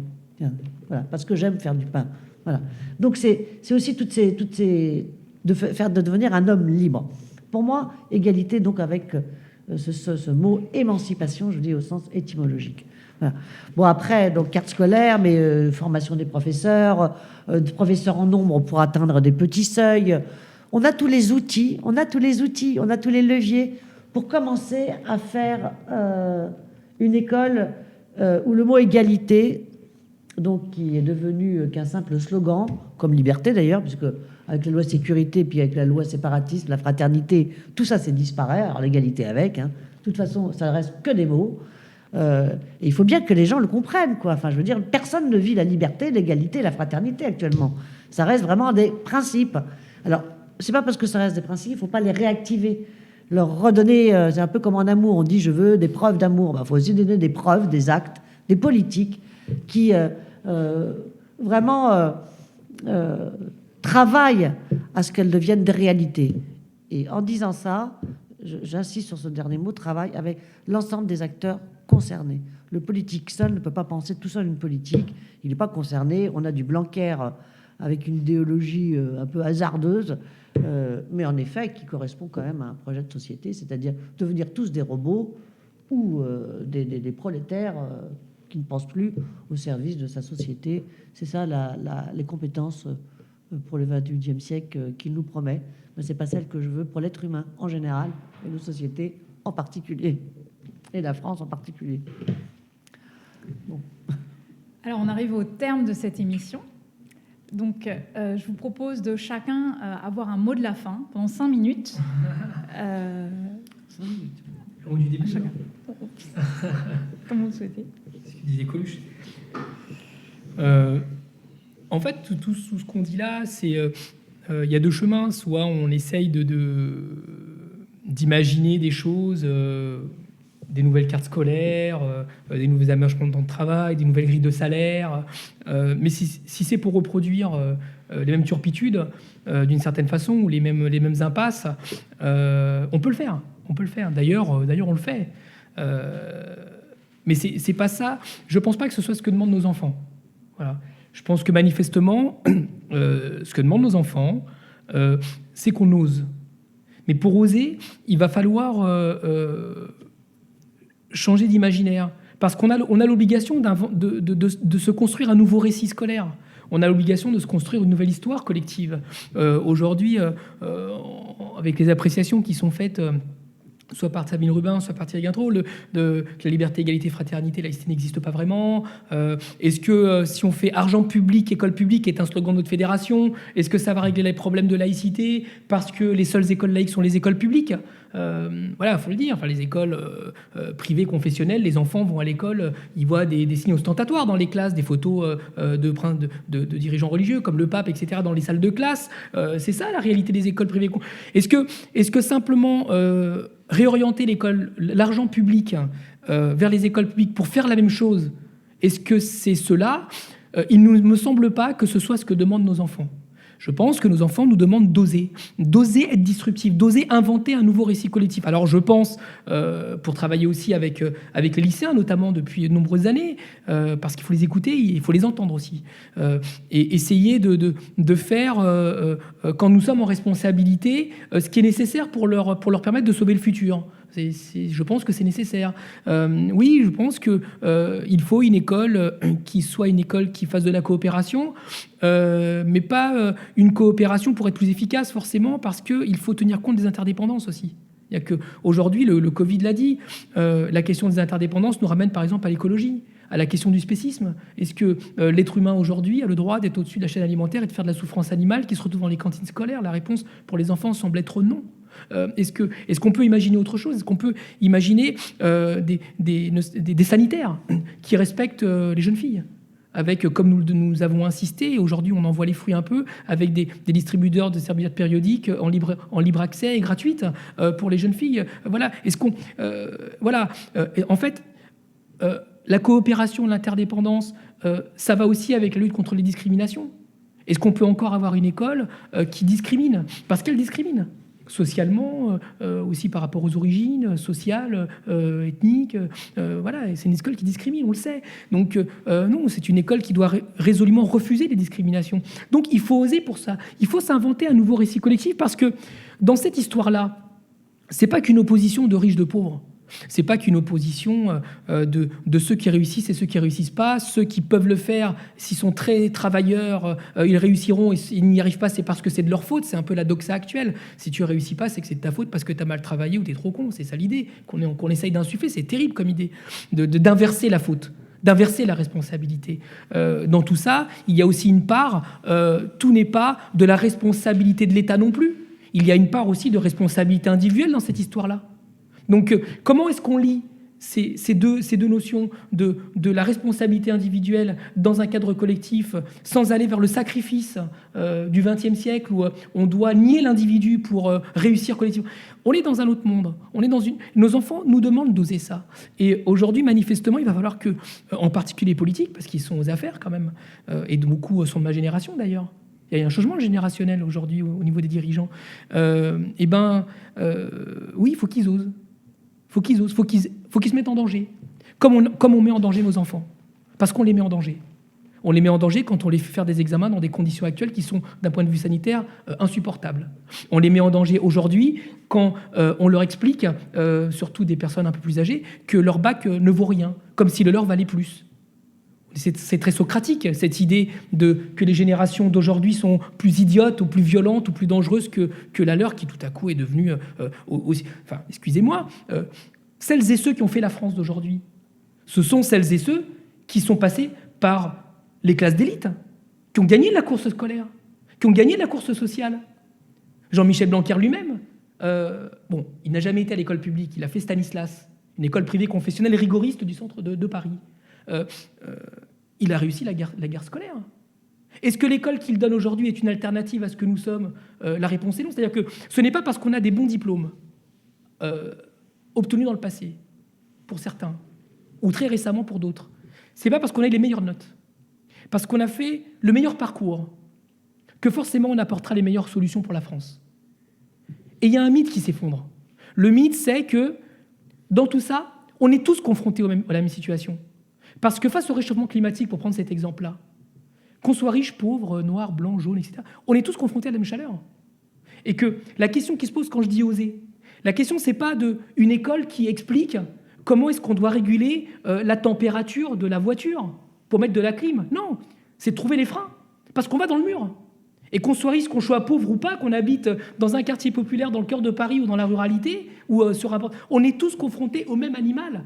S4: Voilà, parce que j'aime faire du pain. Voilà. Donc c'est aussi toutes ces de devenir un homme libre. Pour moi, égalité donc avec ce mot émancipation, je dis au sens étymologique. Voilà. Bon, après, donc carte scolaire, mais formation des professeurs en nombre pour atteindre des petits seuils. On a tous les outils, on a tous les leviers pour commencer à faire une école où le mot égalité, donc qui est devenu qu'un simple slogan, comme liberté d'ailleurs, puisque avec la loi sécurité, puis avec la loi séparatiste, la fraternité, tout ça c'est disparaît, alors l'égalité avec, hein. De toute façon, ça ne reste que des mots. Et il faut bien que les gens le comprennent, quoi. Enfin, je veux dire, personne ne vit la liberté, l'égalité, la fraternité actuellement. Ça reste vraiment des principes. Alors, c'est pas parce que ça reste des principes, il ne faut pas les réactiver. Leur redonner, c'est un peu comme en amour, on dit je veux des preuves d'amour. Il faut aussi donner des preuves, des actes, des politiques qui vraiment travaillent à ce qu'elles deviennent des réalités. Et en disant ça, j'insiste sur ce dernier mot, travail avec l'ensemble des acteurs concernés. Le politique seul ne peut pas penser tout seul une politique, il n'est pas concerné. On a du Blanquer avec une idéologie un peu hasardeuse, mais en effet qui correspond quand même à un projet de société, c'est-à-dire devenir tous des robots ou des prolétaires qui ne pensent plus au service de sa société. C'est ça les compétences pour le XXIe siècle qu'il nous promet. Mais ce n'est pas celle que je veux pour l'être humain en général et nos sociétés en particulier, et la France en particulier. Bon.
S1: Alors, on arrive au terme de cette émission. Donc, je vous propose de chacun avoir un mot de la fin pendant 5 minutes.
S2: 5 minutes. Au du début, chacun.
S1: Comme vous le souhaitez.
S2: Disait Coluche. En fait, tout ce qu'on dit là, c'est il y a deux chemins. Soit on essaye d'imaginer des choses, des nouvelles cartes scolaires, des nouveaux aménagements de temps de travail, des nouvelles grilles de salaire. Mais si c'est pour reproduire les mêmes turpitudes, d'une certaine façon, ou les mêmes impasses, on peut le faire. On peut le faire. D'ailleurs, on le fait. Mais c'est pas ça. Je pense pas que ce soit ce que demandent nos enfants. Voilà. Je pense que manifestement, ce que demandent nos enfants, c'est qu'on ose. Mais pour oser, il va falloir changer d'imaginaire. Parce qu'on a l'obligation de se construire un nouveau récit scolaire. On a l'obligation de se construire une nouvelle histoire collective. Aujourd'hui, avec les appréciations qui sont faites soit par Sabine Rubin, soit par Thierry Guintreau, que la liberté, égalité, fraternité, laïcité n'existe pas vraiment. Est-ce que si on fait argent public, école publique est un slogan de notre fédération, est-ce que ça va régler les problèmes de laïcité parce que les seules écoles laïques sont les écoles publiques? Voilà, il faut le dire. Enfin, les écoles privées confessionnelles, les enfants vont à l'école, ils voient des signes ostentatoires dans les classes, des photos de dirigeants religieux comme le pape, etc., dans les salles de classe. C'est ça la réalité des écoles privées. Est-ce que simplement réorienter l'argent public vers les écoles publiques pour faire la même chose, est-ce que c'est cela? Il ne me semble pas que ce soit ce que demandent nos enfants. Je pense que nos enfants nous demandent d'oser être disruptifs, d'oser inventer un nouveau récit collectif. Alors je pense, pour travailler aussi avec les lycéens, notamment depuis de nombreuses années, parce qu'il faut les écouter, il faut les entendre aussi, et essayer de faire, quand nous sommes en responsabilité, ce qui est nécessaire pour leur permettre de sauver le futur. Je pense que c'est nécessaire. Oui, je pense qu'il faut une école qui soit une école qui fasse de la coopération, mais pas une coopération pour être plus efficace forcément, parce qu'il faut tenir compte des interdépendances aussi. Il y a que aujourd'hui, le Covid l'a dit, la question des interdépendances nous ramène par exemple à l'écologie, à la question du spécisme. Est-ce que l'être humain aujourd'hui a le droit d'être au-dessus de la chaîne alimentaire et de faire de la souffrance animale qui se retrouve dans les cantines scolaires? La réponse pour les enfants semble être non. Est-ce qu'on peut imaginer autre chose? Est-ce qu'on peut imaginer des sanitaires qui respectent les jeunes filles? avec, comme nous avons insisté, et aujourd'hui on en voit les fruits un peu, avec des distributeurs de serviettes périodiques en libre accès et gratuites pour les jeunes filles. Voilà. En fait, la coopération, l'interdépendance, ça va aussi avec la lutte contre les discriminations. Est-ce qu'on peut encore avoir une école qui discrimine? Parce qu'elle discrimine. Socialement, aussi par rapport aux origines sociales, ethniques. Voilà, c'est une école qui discrimine, on le sait. Donc non, c'est une école qui doit résolument refuser les discriminations. Donc il faut oser pour ça. Il faut s'inventer un nouveau récit collectif parce que dans cette histoire-là, c'est pas qu'une opposition de riches de pauvres. C'est pas qu'une opposition de ceux qui réussissent et ceux qui réussissent pas. Ceux qui peuvent le faire, s'ils sont très travailleurs, ils réussiront. Et s'ils n'y arrivent pas, c'est parce que c'est de leur faute. C'est un peu la doxa actuelle. Si tu réussis pas, c'est que c'est de ta faute parce que tu as mal travaillé ou tu es trop con. C'est ça l'idée qu'on essaye d'insuffler. C'est terrible comme idée d'inverser la faute, d'inverser la responsabilité. Dans tout ça, il y a aussi une part, tout n'est pas de la responsabilité de l'État non plus. Il y a une part aussi de responsabilité individuelle dans cette histoire-là. Donc, comment est-ce qu'on lie ces deux notions de la responsabilité individuelle dans un cadre collectif sans aller vers le sacrifice du XXe siècle où on doit nier l'individu pour réussir collectivement? On est dans un autre monde. Nos enfants nous demandent d'oser ça. Et aujourd'hui, manifestement, il va falloir que, en particulier les politiques, parce qu'ils sont aux affaires quand même, et beaucoup sont de ma génération d'ailleurs. Il y a un changement générationnel aujourd'hui au niveau des dirigeants. Oui, il faut qu'ils osent. Faut qu'ils se mettent en danger, comme on met en danger nos enfants, parce qu'on les met en danger. On les met en danger quand on les fait faire des examens dans des conditions actuelles qui sont, d'un point de vue sanitaire, insupportables. On les met en danger aujourd'hui quand on leur explique, surtout des personnes un peu plus âgées, que leur bac ne vaut rien, comme si le leur valait plus. C'est très socratique, cette idée que les générations d'aujourd'hui sont plus idiotes ou plus violentes ou plus dangereuses que la leur, qui tout à coup est devenue aussi... Enfin, excusez-moi, celles et ceux qui ont fait la France d'aujourd'hui, ce sont celles et ceux qui sont passés par les classes d'élite, qui ont gagné la course scolaire, qui ont gagné la course sociale. Jean-Michel Blanquer lui-même, il n'a jamais été à l'école publique, il a fait Stanislas, une école privée confessionnelle rigoriste du centre de Paris. Il a réussi la guerre scolaire. Est-ce que l'école qu'il donne aujourd'hui est une alternative à ce que nous sommes? La réponse est non. C'est-à-dire que ce n'est pas parce qu'on a des bons diplômes obtenus dans le passé, pour certains, ou très récemment pour d'autres. C'est pas parce qu'on a les meilleures notes, parce qu'on a fait le meilleur parcours, que forcément on apportera les meilleures solutions pour la France. Et il y a un mythe qui s'effondre. Le mythe, c'est que dans tout ça, on est tous confrontés à la même situation. Parce que face au réchauffement climatique, pour prendre cet exemple-là, qu'on soit riche, pauvre, noir, blanc, jaune, etc., on est tous confrontés à la même chaleur. Et que la question qui se pose quand je dis oser, la question, c'est pas une école qui explique comment est-ce qu'on doit réguler la température de la voiture pour mettre de la clim. Non, c'est de trouver les freins, parce qu'on va dans le mur. Et qu'on soit riche, qu'on soit pauvre ou pas, qu'on habite dans un quartier populaire dans le cœur de Paris ou dans la ruralité, ou on est tous confrontés au même animal.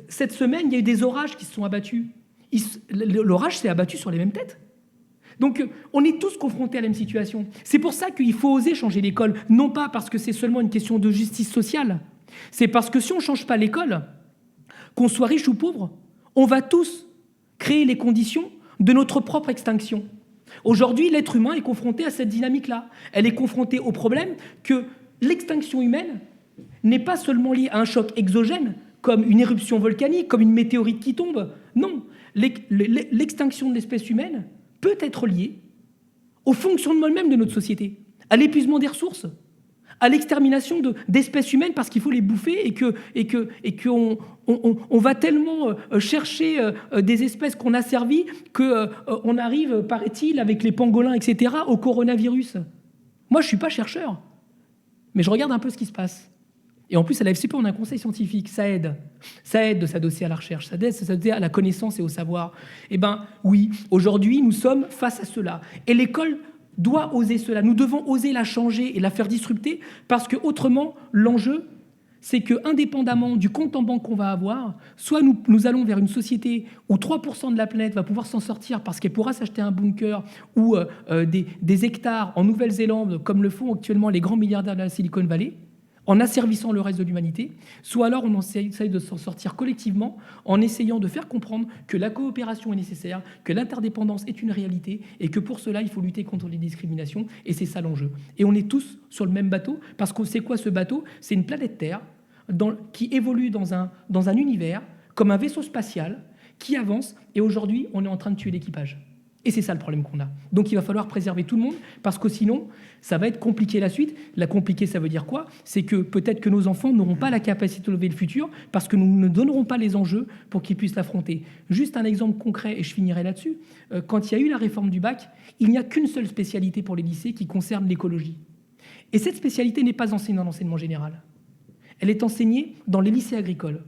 S2: Cette semaine, il y a eu des orages qui se sont abattus. L'orage s'est abattu sur les mêmes têtes. Donc, on est tous confrontés à la même situation. C'est pour ça qu'il faut oser changer l'école, non pas parce que c'est seulement une question de justice sociale. C'est parce que si on ne change pas l'école, qu'on soit riche ou pauvre, on va tous créer les conditions de notre propre extinction. Aujourd'hui, l'être humain est confronté à cette dynamique-là. Elle est confrontée au problème que l'extinction humaine n'est pas seulement liée à un choc exogène, comme une éruption volcanique, comme une météorite qui tombe. Non, l'extinction de l'espèce humaine peut être liée au fonctionnement même de notre société, à l'épuisement des ressources, à l'extermination d'espèces humaines parce qu'il faut les bouffer et qu'on va tellement chercher des espèces qu'on a servies qu'on arrive, paraît-il, avec les pangolins, etc., au coronavirus. Moi, je ne suis pas chercheur, mais je regarde un peu ce qui se passe. Et en plus, à la FCP, on a un conseil scientifique, ça aide. Ça aide de s'adosser à la recherche, ça aide de s'adosser à la connaissance et au savoir. Eh bien, oui, aujourd'hui, nous sommes face à cela. Et l'école doit oser cela. Nous devons oser la changer et la faire disrupter, parce qu'autrement, l'enjeu, c'est que, indépendamment du compte en banque qu'on va avoir, soit nous allons vers une société où 3% de la planète va pouvoir s'en sortir parce qu'elle pourra s'acheter un bunker ou des hectares en Nouvelle-Zélande, comme le font actuellement les grands milliardaires de la Silicon Valley, en asservissant le reste de l'humanité, soit alors on essaye de s'en sortir collectivement en essayant de faire comprendre que la coopération est nécessaire, que l'interdépendance est une réalité et que pour cela, il faut lutter contre les discriminations et c'est ça l'enjeu. Et on est tous sur le même bateau parce que c'est quoi ce bateau? C'est une planète Terre qui évolue dans un univers comme un vaisseau spatial qui avance et aujourd'hui, on est en train de tuer l'équipage. Et c'est ça le problème qu'on a. Donc il va falloir préserver tout le monde parce que sinon, ça va être compliqué la suite. La compliqué, ça veut dire quoi? C'est que peut-être que nos enfants n'auront pas la capacité de lever le futur parce que nous ne donnerons pas les enjeux pour qu'ils puissent l'affronter. Juste un exemple concret, et je finirai là-dessus. Quand il y a eu la réforme du bac, il n'y a qu'une seule spécialité pour les lycées qui concerne l'écologie. Et cette spécialité n'est pas enseignée dans l'enseignement général. Elle est enseignée dans les lycées agricoles.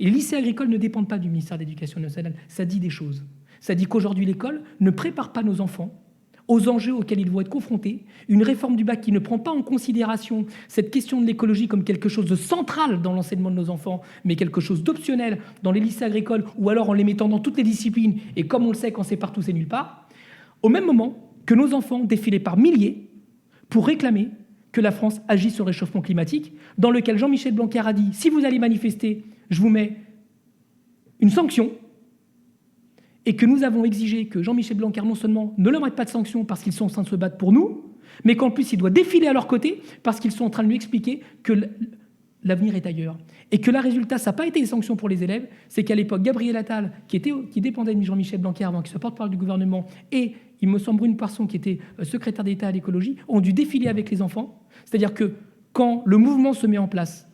S2: Et les lycées agricoles ne dépendent pas du ministère de l'Éducation nationale. Ça dit des choses. Ça dit qu'aujourd'hui, l'école ne prépare pas nos enfants aux enjeux auxquels ils vont être confrontés. Une réforme du bac qui ne prend pas en considération cette question de l'écologie comme quelque chose de central dans l'enseignement de nos enfants, mais quelque chose d'optionnel dans les lycées agricoles ou alors en les mettant dans toutes les disciplines. Et comme on le sait, quand c'est partout, c'est nulle part. Au même moment que nos enfants défilaient par milliers pour réclamer que la France agisse sur le réchauffement climatique, dans lequel Jean-Michel Blanquer a dit « si vous allez manifester, je vous mets une sanction », et que nous avons exigé que Jean-Michel Blanquer non seulement ne leur mette pas de sanctions parce qu'ils sont en train de se battre pour nous, mais qu'en plus il doit défiler à leur côté parce qu'ils sont en train de lui expliquer que l'avenir est ailleurs. Et que le résultat, ça n'a pas été des sanctions pour les élèves, c'est qu'à l'époque, Gabriel Attal, qui dépendait de Jean-Michel Blanquer avant qu'il soit porte-parole du gouvernement, et il me semble Brune Poirson, qui était secrétaire d'État à l'écologie, ont dû défiler avec les enfants. C'est-à-dire que quand le mouvement se met en place,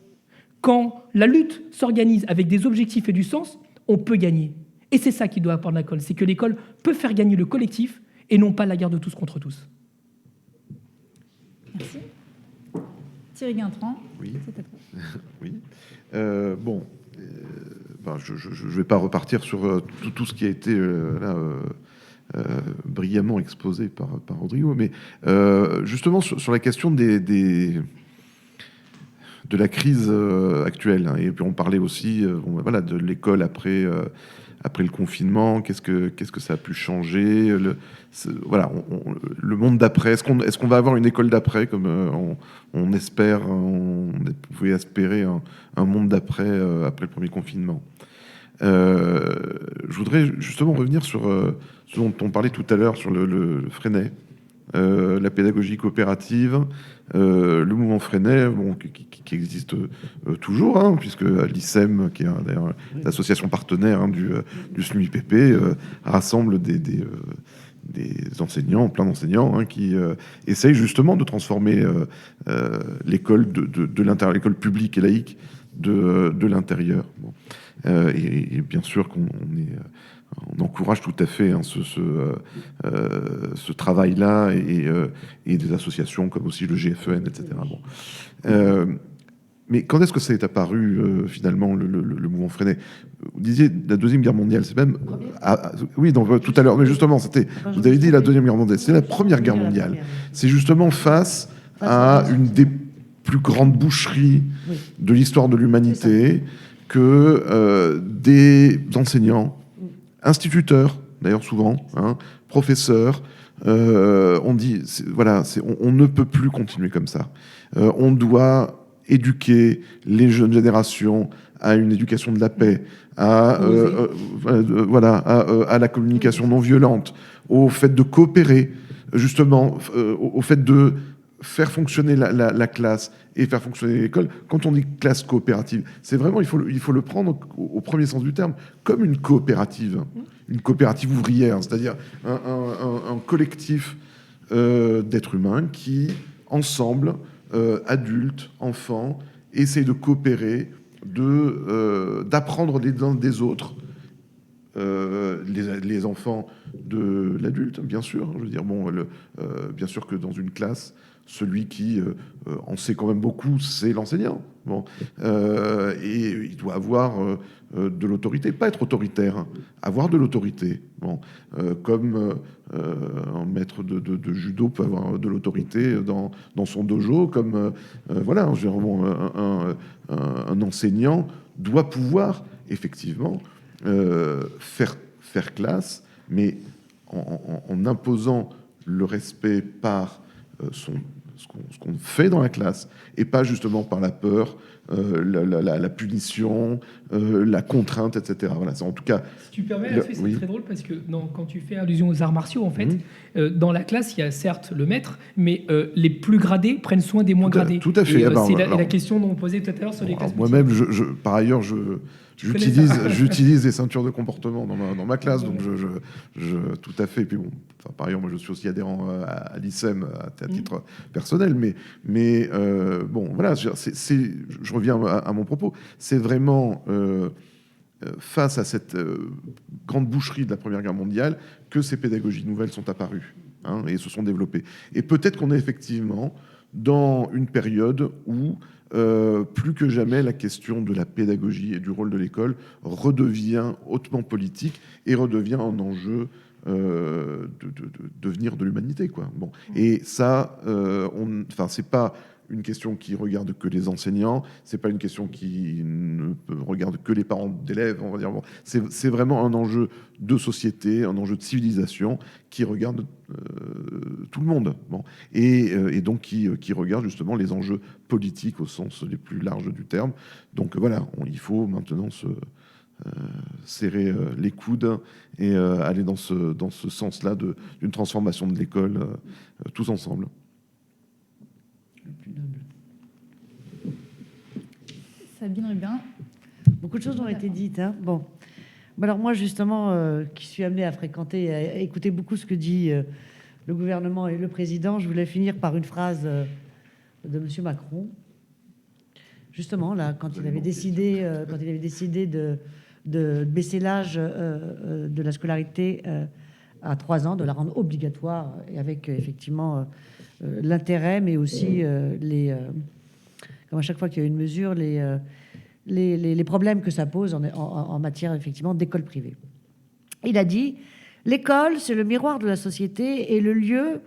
S2: quand la lutte s'organise avec des objectifs et du sens, on peut gagner. Et c'est ça qui doit apprendre l'école, c'est que l'école peut faire gagner le collectif et non pas la guerre de tous contre tous.
S1: Merci. Thierry Guintran.
S3: Oui. Oui. Bon, je ne vais pas repartir sur tout ce qui a été brillamment exposé par Rodrigo, mais justement sur la question de la crise actuelle. Hein, et puis on parlait aussi voilà, de l'école après le confinement, qu'est-ce que ça a pu changer, voilà, le monde d'après. Est-ce qu'on va avoir une école d'après, comme on espère, on pouvait espérer un monde d'après après le premier confinement. Je voudrais justement revenir sur ce dont on parlait tout à l'heure, sur le Freinet, la pédagogie coopérative, le mouvement Freinet, bon, qui existe toujours, hein, puisque l'ICEM, qui est d'ailleurs l'association partenaire hein, du SNUIPP, rassemble des enseignants, plein d'enseignants, hein, qui essayent justement de transformer l'école de l'intérieur, l'école publique et laïque de l'intérieur. Bon. Et bien sûr qu'on encourage tout à fait hein, ce travail-là et des associations comme aussi le GFEN, etc. Bon. Mais quand est-ce que ça est apparu finalement le mouvement Freinet? Vous disiez la Deuxième Guerre mondiale, c'est même... oui, donc, tout à l'heure, mais justement, vous avez dit la Deuxième Guerre mondiale, c'est la Première Guerre mondiale. C'est justement face à une des plus grandes boucheries de l'histoire de l'humanité que des enseignants, instituteurs, d'ailleurs souvent, hein, professeurs, on dit, voilà, on ne peut plus continuer comme ça. On doit éduquer les jeunes générations à une éducation de la paix, à la communication non violente, au fait de coopérer, justement, au fait de faire fonctionner la classe et faire fonctionner l'école. Quand on dit classe coopérative, c'est vraiment, il faut le prendre au premier sens du terme, comme une coopérative ouvrière, c'est-à-dire un collectif d'êtres humains qui, ensemble, adultes, enfants, essayent de coopérer, d'apprendre les uns des autres, les enfants de l'adulte, bien sûr. Je veux dire, bon, bien sûr que dans une classe, celui qui en sait quand même beaucoup, c'est l'enseignant. Bon, et il doit avoir de l'autorité, pas être autoritaire, hein, avoir de l'autorité. Bon, comme un maître de judo peut avoir de l'autorité dans son dojo, comme voilà, bon, un enseignant doit pouvoir effectivement faire classe, mais en imposant le respect par ce qu'on fait dans la classe, et pas justement par la peur, la punition, la contrainte, etc. Voilà, c'est en tout cas...
S2: Si tu permets, là-dessus, c'est
S3: oui.
S2: très drôle parce que quand tu fais allusion aux arts martiaux, en fait, dans la classe, il y a certes le maître, mais les plus gradés prennent soin des moins gradés.
S3: Tout à fait.
S2: Et,
S3: Alors,
S2: c'est la question dont on posait tout à l'heure sur les classes.
S3: Moi-même, par ailleurs, j'utilise des ceintures de comportement dans ma classe, donc tout à fait. Et puis bon, par ailleurs, moi, je suis aussi adhérent à l'ICEM à titre personnel, mais bon, voilà, je reviens à mon propos. C'est vraiment face à cette grande boucherie de la Première Guerre mondiale que ces pédagogies nouvelles sont apparues, hein, et se sont développées. Et peut-être qu'on est effectivement dans une période où plus que jamais, la question de la pédagogie et du rôle de l'école redevient hautement politique et redevient un enjeu de devenir de l'humanité, quoi. Bon. Et ça, c'est pas une question qui regarde que les enseignants, c'est pas une question qui ne regarde que les parents d'élèves, on va dire. Bon, c'est vraiment un enjeu de société, un enjeu de civilisation qui regarde tout le monde. Bon. Et donc qui regarde justement les enjeux politiques au sens les plus larges du terme. Donc voilà, il faut maintenant serrer les coudes et aller dans ce sens-là d'une transformation de l'école tous ensemble.
S1: Sabine Rubin.
S4: Beaucoup de choses ont été dites. Hein. Bon. Alors moi, justement, qui suis amenée à fréquenter, à écouter beaucoup ce que dit le gouvernement et le président, je voulais finir par une phrase de M. Macron. Justement, là, quand il avait décidé de baisser l'âge de la scolarité à 3 ans, de la rendre obligatoire, et avec effectivement l'intérêt, mais aussi comme à chaque fois qu'il y a une mesure, les problèmes que ça pose en matière effectivement d'école privée. Il a dit « L'école, c'est le miroir de la société et le lieu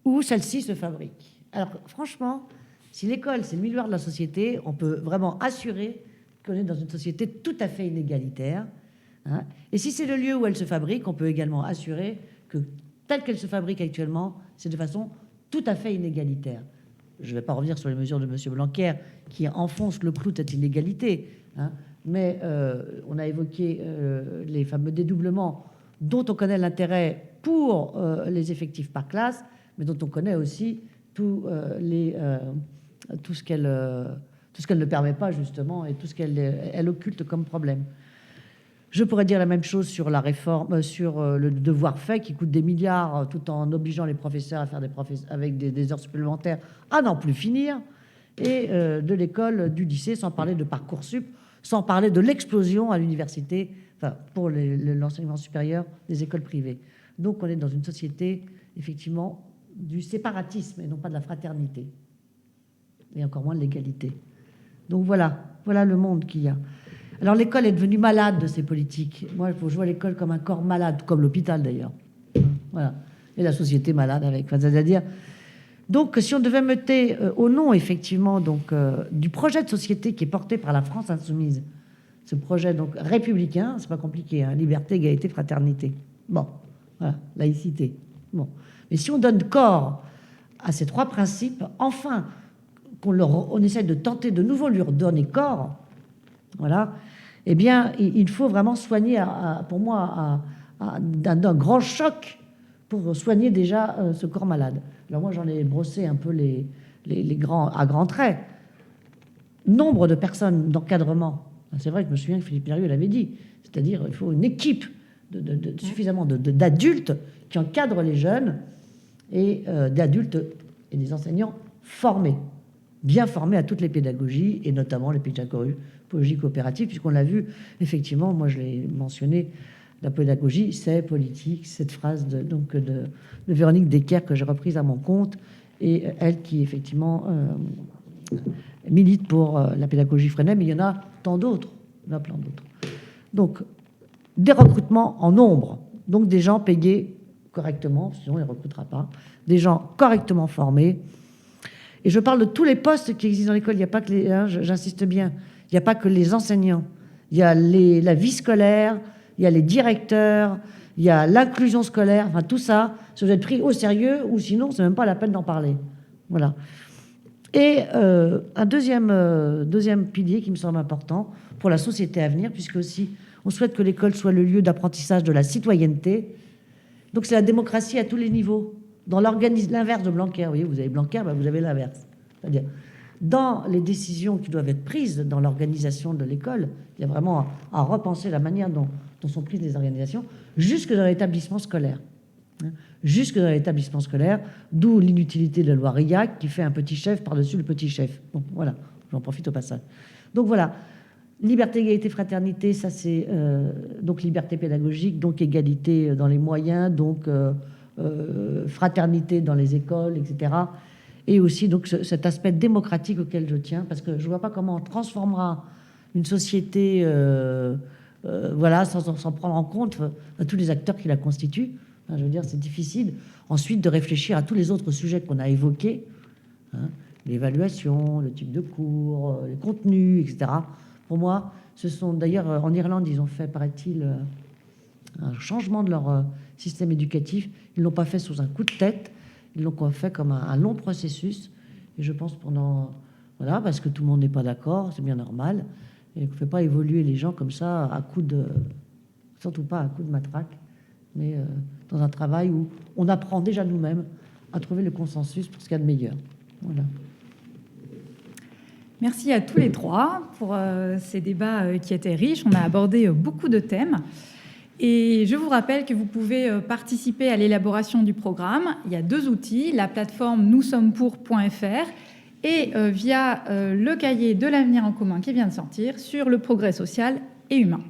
S4: où celle-ci se fabrique. » Alors franchement, si l'école, c'est le miroir de la société, on peut vraiment assurer qu'on est dans une société tout à fait inégalitaire. Hein. Et si c'est le lieu où elle se fabrique, on peut également assurer que telle qu'elle se fabrique actuellement, c'est de façon tout à fait inégalitaire. Je ne vais pas revenir sur les mesures de M. Blanquer qui enfoncent le clou de cette inégalité, hein, mais on a évoqué les fameux dédoublements dont on connaît l'intérêt pour les effectifs par classe, mais dont on connaît aussi tout ce qu'elle ne permet pas justement et tout ce qu'elle occulte comme problème. Je pourrais dire la même chose sur la réforme, sur le devoir fait qui coûte des milliards, tout en obligeant les professeurs à faire avec des heures supplémentaires à n'en plus finir, et de l'école, du lycée, sans parler de Parcoursup, sans parler de l'explosion à l'université, enfin, pour l'enseignement supérieur des écoles privées. Donc on est dans une société, effectivement, du séparatisme et non pas de la fraternité, et encore moins de l'égalité. Donc voilà le monde qu'il y a. Alors l'école est devenue malade de ces politiques. Moi, je vois l'école comme un corps malade, comme l'hôpital d'ailleurs. Voilà. Et la société malade avec. Enfin, c'est-à-dire, donc, si on devait metter au nom, effectivement, donc du projet de société qui est porté par la France insoumise, ce projet donc républicain, c'est pas compliqué, hein, liberté, égalité, fraternité. Bon, voilà, laïcité. Bon, mais si on donne corps à ces 3 principes, enfin, on essaie de tenter de nouveau lui redonner corps. Voilà, eh bien, il faut vraiment soigner, pour moi, d'un grand choc pour soigner déjà ce corps malade. Alors moi, j'en ai brossé un peu les à grands traits. Nombre de personnes d'encadrement. C'est vrai que je me souviens que Philippe Mérieux l'avait dit. C'est-à-dire, il faut une équipe suffisamment d'adultes qui encadrent les jeunes et d'adultes et des enseignants formés, bien formés à toutes les pédagogies et notamment les pédagogies coopératives, puisqu'on l'a vu, effectivement, moi je l'ai mentionné, la pédagogie, c'est politique, cette phrase de Véronique Decker que j'ai reprise à mon compte, et elle qui, effectivement, milite pour la pédagogie Freinet, mais il y en a tant d'autres, il y en a plein d'autres. Donc, des recrutements en nombre, donc des gens payés correctement, sinon on ne les recrutera pas, des gens correctement formés. Et je parle de tous les postes qui existent dans l'école, il n'y a pas que les... Hein, j'insiste bien, il n'y a pas que les enseignants, il y a la vie scolaire, il y a les directeurs, il y a l'inclusion scolaire, enfin tout ça, ça doit être pris au sérieux, ou sinon, c'est même pas la peine d'en parler. Voilà. Et un deuxième pilier qui me semble important pour la société à venir, puisque aussi on souhaite que l'école soit le lieu d'apprentissage de la citoyenneté. Donc c'est la démocratie à tous les niveaux. Dans l'inverse de Blanquer, vous voyez, vous avez Blanquer, ben vous avez l'inverse. C'est-à-dire, dans les décisions qui doivent être prises dans l'organisation de l'école, il y a vraiment à repenser la manière dont sont prises les organisations, jusque dans l'établissement scolaire. Jusque dans l'établissement scolaire, d'où l'inutilité de la loi Rilhac qui fait un petit chef par-dessus le petit chef. Bon, voilà, j'en profite au passage. Donc voilà, liberté, égalité, fraternité, ça c'est donc liberté pédagogique, donc égalité dans les moyens, donc fraternité dans les écoles, etc. Et aussi donc cet aspect démocratique auquel je tiens, parce que je ne vois pas comment on transformera une société voilà, sans prendre en compte tous les acteurs qui la constituent. Enfin, je veux dire, c'est difficile ensuite de réfléchir à tous les autres sujets qu'on a évoqués, hein, l'évaluation, le type de cours, les contenus, etc. Pour moi, ce sont d'ailleurs en Irlande, ils ont fait, paraît-il, un changement de leur système éducatif. Ils ne l'ont pas fait sous un coup de tête, ils l'ont fait comme un long processus. Et je pense voilà, parce que tout le monde n'est pas d'accord, c'est bien normal. Et on ne fait pas évoluer les gens comme ça surtout pas à coup de matraque, mais dans un travail où on apprend déjà nous-mêmes à trouver le consensus pour ce qu'il y a de meilleur. Voilà.
S1: Merci à tous les trois pour ces débats qui étaient riches. On a abordé beaucoup de thèmes. Et je vous rappelle que vous pouvez participer à l'élaboration du programme. Il y a 2 outils, la plateforme noussommepour.fr et via le cahier de l'avenir en commun qui vient de sortir sur le progrès social et humain.